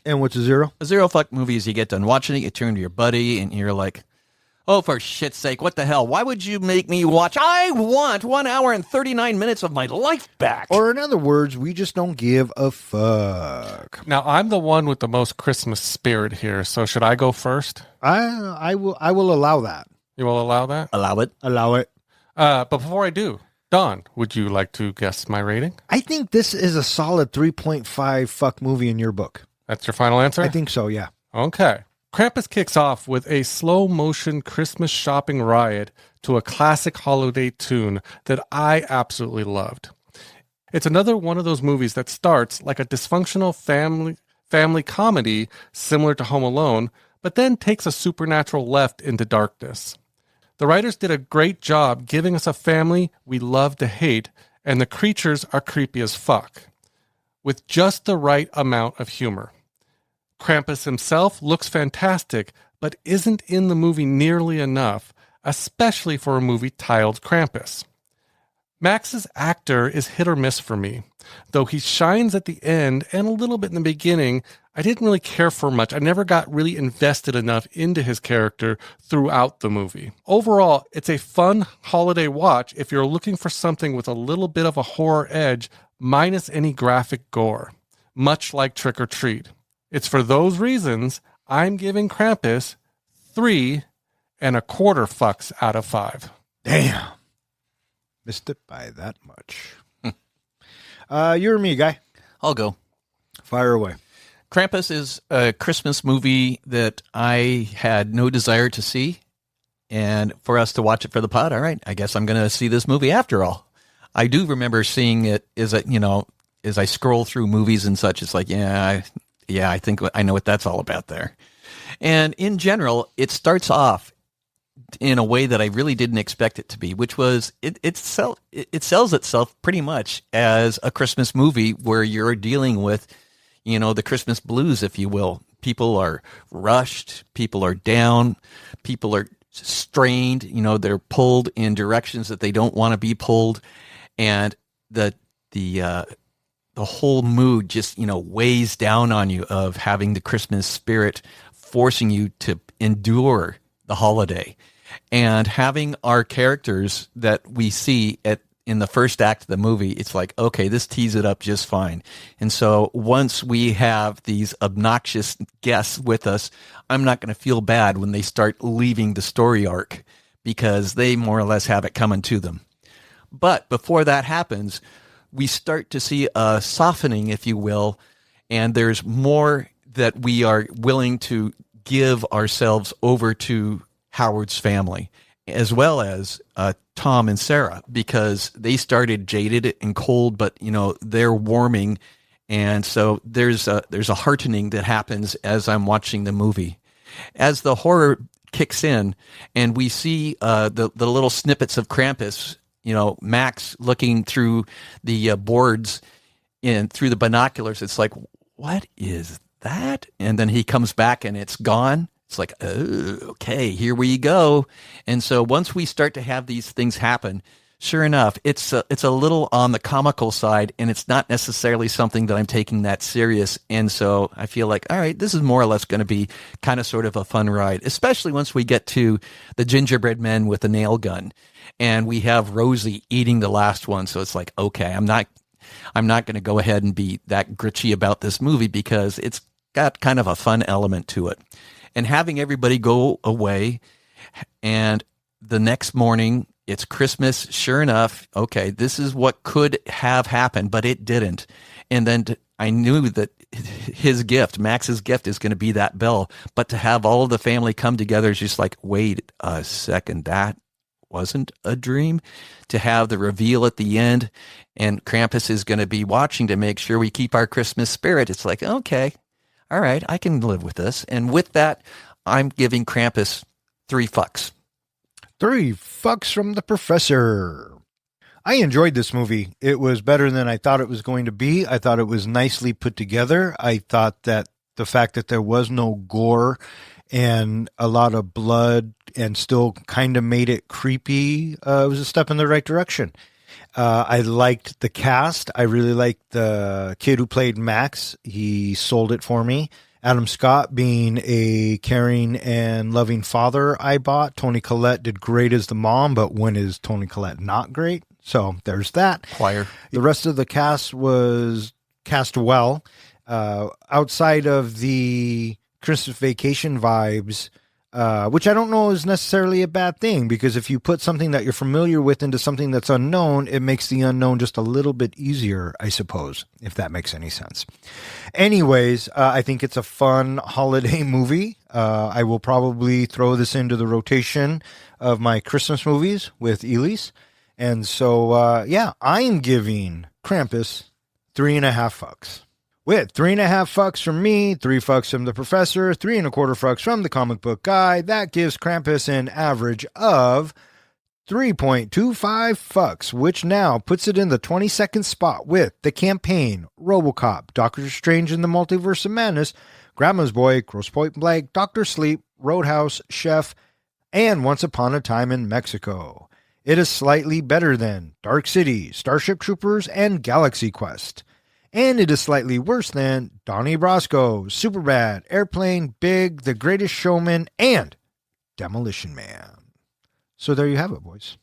And what's a 0? A 0 fuck movie is you get done watching it, you turn to your buddy, and you're like, oh, for shit's sake, what the hell? Why would you make me watch? I want 1 hour and 39 minutes of my life back. Or in other words, we just don't give a fuck. Now, I'm the one with the most Christmas spirit here, so should I go first? I will allow that. You will allow that? Allow it. Allow it. But before I do, Don, would you like to guess my rating? I think this is a solid 3.5 fuck movie in your book. That's your final answer? I think so, yeah. Okay. Krampus kicks off with a slow-motion Christmas shopping riot to a classic holiday tune that I absolutely loved. It's another one of those movies that starts like a dysfunctional family comedy similar to Home Alone, but then takes a supernatural left into darkness. The writers did a great job giving us a family we love to hate, and the creatures are creepy as fuck, with just the right amount of humor. Krampus himself looks fantastic, but isn't in the movie nearly enough, especially for a movie titled Krampus. Max's actor is hit or miss for me. Though he shines at the end and a little bit in the beginning, I didn't really care for much. I never got really invested enough into his character throughout the movie. Overall, it's a fun holiday watch if you're looking for something with a little bit of a horror edge, minus any graphic gore, much like Trick or Treat. It's for those reasons I'm giving Krampus 3.25 fucks out of 5. Damn. Missed it by that much. You or me, guy? I'll go. Fire away. Krampus is a Christmas movie that I had no desire to see. And for us to watch it for the pod, all right, I guess I'm going to see this movie after all. I do remember seeing it as I scroll through movies and such. It's like, I think I know what that's all about there. And in general, it starts off in a way that I really didn't expect it to be, which was it sells itself pretty much as a Christmas movie where you're dealing with, the Christmas blues, if you will. People are rushed, people are down, people are strained, they're pulled in directions that they don't want to be pulled. And the whole mood just, weighs down on you of having the Christmas spirit forcing you to endure the holiday. And having our characters that we see in the first act of the movie, it's like, okay, this tees it up just fine. And so once we have these obnoxious guests with us, I'm not going to feel bad when they start leaving the story arc because they more or less have it coming to them. But before that happens, we start to see a softening, if you will, and there's more that we are willing to give ourselves over to Howard's family, as well as Tom and Sarah, because they started jaded and cold, but they're warming, and so there's a heartening that happens as I'm watching the movie, as the horror kicks in, and we see the little snippets of Krampus. Max looking through the boards and through the binoculars. It's like, what is that? And then he comes back and it's gone. It's like, oh, okay, here we go. And so once we start to have these things happen, sure enough, it's a little on the comical side, and it's not necessarily something that I'm taking that serious. And so I feel like, all right, this is more or less going to be kind of sort of a fun ride, especially once we get to the gingerbread men with the nail gun, and we have Rosie eating the last one. So it's like, okay, I'm not going to go ahead and be that gritchy about this movie because it's got kind of a fun element to it. And having everybody go away, and the next morning it's Christmas. Sure enough, okay, this is what could have happened, but it didn't. And then I knew that his gift, Max's gift, is going to be that bell. But to have all of the family come together is just like, wait a second, that wasn't a dream. To have the reveal at the end, and Krampus is going to be watching to make sure we keep our Christmas spirit. It's like, okay, all right, I can live with this. And with that, I'm giving Krampus 3 fucks. 3 fucks from the professor. I enjoyed this movie. It was better than I thought it was going to be. I thought it was nicely put together. I thought that the fact that there was no gore and a lot of blood and still kind of made it creepy was a step in the right direction. I liked the cast. I really liked the kid who played Max. He sold it for me. Adam Scott being a caring and loving father, I bought. Toni Collette did great as the mom, but when is Toni Collette not great? So there's that. Choir. The rest of the cast was cast well. Outside of the Christmas Vacation vibes, which I don't know is necessarily a bad thing, because if you put something that you're familiar with into something that's unknown, it makes the unknown just a little bit easier, I suppose, if that makes any sense. Anyways, I think it's a fun holiday movie. I will probably throw this into the rotation of my Christmas movies with Elise. And so, yeah, I'm giving Krampus 3.5 fucks. With 3.5 fucks from me, 3 fucks from the professor, 3.25 fucks from the comic book guy, that gives Krampus an average of 3.25 fucks, which now puts it in the 22nd spot with The Campaign, RoboCop, Doctor Strange in the Multiverse of Madness, Grandma's Boy, Grosse Pointe Blank, Dr. Sleep, Roadhouse, Chef, and Once Upon a Time in Mexico. It is slightly better than Dark City, Starship Troopers, and Galaxy Quest. And it is slightly worse than Donnie Brasco, Superbad, Airplane, Big, The Greatest Showman, and Demolition Man. So there you have it, boys.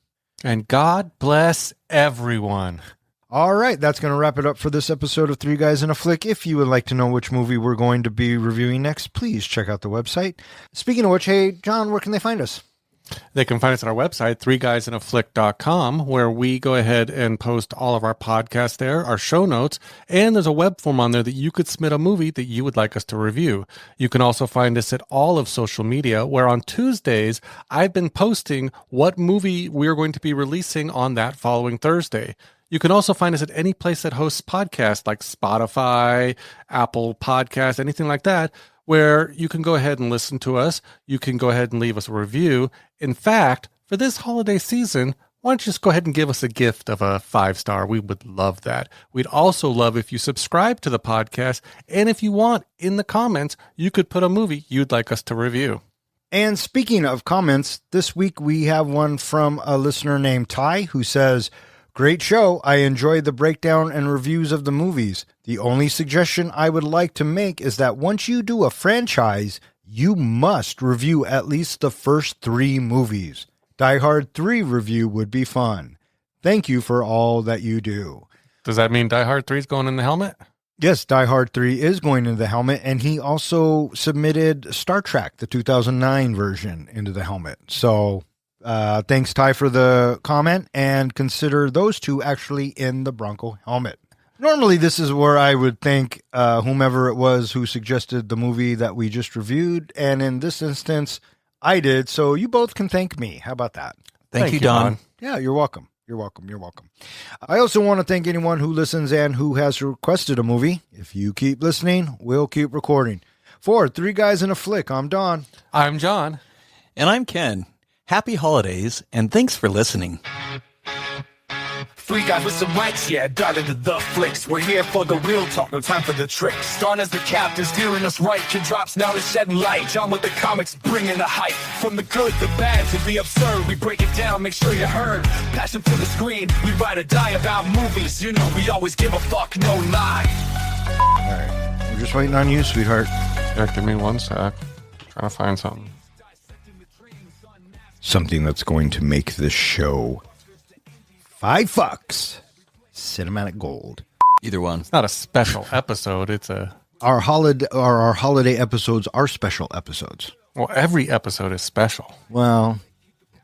And God bless everyone. All right, that's going to wrap it up for this episode of 3 Guys in a Flick. If you would like to know which movie we're going to be reviewing next, please check out the website. Speaking of which, hey, John, where can they find us? They can find us at our website, 3guysinaflick.com, where we go ahead and post all of our podcasts there, our show notes, and there's a web form on there that you could submit a movie that you would like us to review. You can also find us at all of social media, where on Tuesdays, I've been posting what movie we're going to be releasing on that following Thursday. You can also find us at any place that hosts podcasts like Spotify, Apple Podcasts, anything like that, where you can go ahead and listen to us. You can go ahead and leave us a review. In fact, for this holiday season, why don't you just go ahead and give us a gift of a 5-star? We would love that. We'd also love if you subscribe to the podcast. And if you want, in the comments, you could put a movie you'd like us to review. And speaking of comments, this week we have one from a listener named Ty, who says, "Great show. I enjoyed the breakdown and reviews of the movies. The only suggestion I would like to make is that once you do a franchise, you must review at least the first 3 movies. Die Hard 3 review would be fun. Thank you for all that you do." Does that mean Die Hard 3 is going in the helmet? Yes, Die Hard 3 is going into the helmet, and he also submitted Star Trek, the 2009 version, into the helmet. So thanks, Ty, for the comment, and consider those 2 actually in the Bronco helmet. Normally, this is where I would thank whomever it was who suggested the movie that we just reviewed. And in this instance, I did. So you both can thank me. How about that? Thank you, Don. Yeah, you're welcome. You're welcome. You're welcome. I also want to thank anyone who listens and who has requested a movie. If you keep listening, we'll keep recording. For Three Guys in a Flick, I'm Don. I'm John. And I'm Ken. Happy holidays, and thanks for listening. Three guys with some mics, yeah, got into the flicks. We're here for the real talk, no time for the tricks. Don as the captain, steering us right. Kid drops now to shedding light. John with the comics, bringing the hype. From the good, the bad, to the absurd, we break it down, make sure you heard. Passion for the screen, we ride or die about movies. You know we always give a fuck, no lie. All right. We're just waiting on you, sweetheart. Yeah, give me 1 sec. Trying to find something. Something that's going to make this show $5 cinematic gold. Either one. It's not a special episode. It's a... Our holiday episodes are special episodes. Well, every episode is special. Well,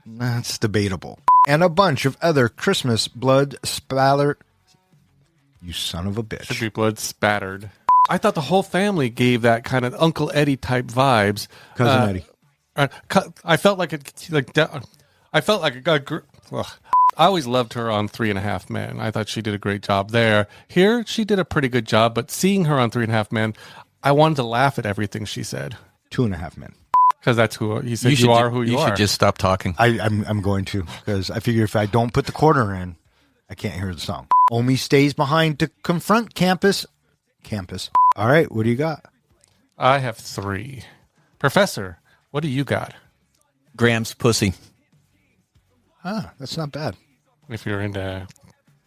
that's debatable. And a bunch of other Christmas blood spatter. You son of a bitch. Should be blood spattered. I thought the whole family gave that kind of Uncle Eddie type vibes. Cousin Eddie. I felt like it. I felt like it got. Ugh. I always loved her on 3.5 Men. I thought she did a great job there. Here, she did a pretty good job, but seeing her on 3.5 Men, I wanted to laugh at everything she said. 2.5 Men. Because that's who he said. You are who you are. You should just stop talking. I'm going to, because I figure if I don't put the quarter in, I can't hear the song. Omi stays behind to confront Campus. All right, what do you got? I have 3. Professor, what do you got? Graham's pussy. Ah, that's not bad. If you're into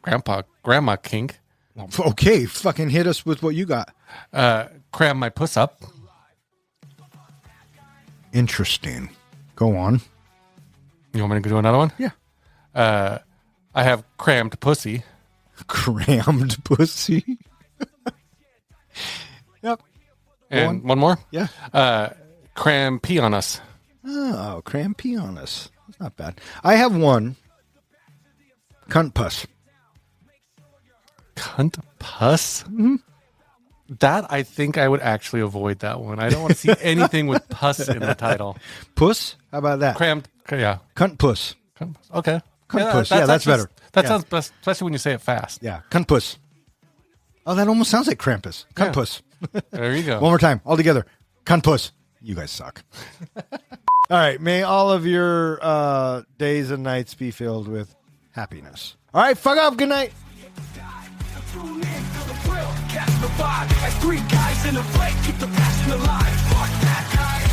grandma kink. Okay, fucking hit us with what you got. Cram my puss up. Interesting. Go on. You want me to do another one? Yeah. I have crammed pussy. Crammed pussy. Yep. And one more? Yeah. Cram pee on us. Oh, cram pee on us. That's not bad. I have one. Cunt puss. Cunt puss? Mm-hmm. That, I think I would actually avoid that one. I don't want to see anything with puss in the title. Puss? How about that? Crammed, yeah. Cunt puss. Okay. Cunt puss. Yeah, that's better. That Yeah. sounds best, especially when you say it fast. Yeah, cunt puss. Oh, that almost sounds like Krampus. Cunt Yeah. puss. There you go. One more time, all together. Cunt puss. You guys suck. All right, may all of your days and nights be filled with happiness. All right, fuck off. Good night. Tune in to the thrill, catch the vibe. As 3 guys in a flick, keep the passion alive. Fuck that guy.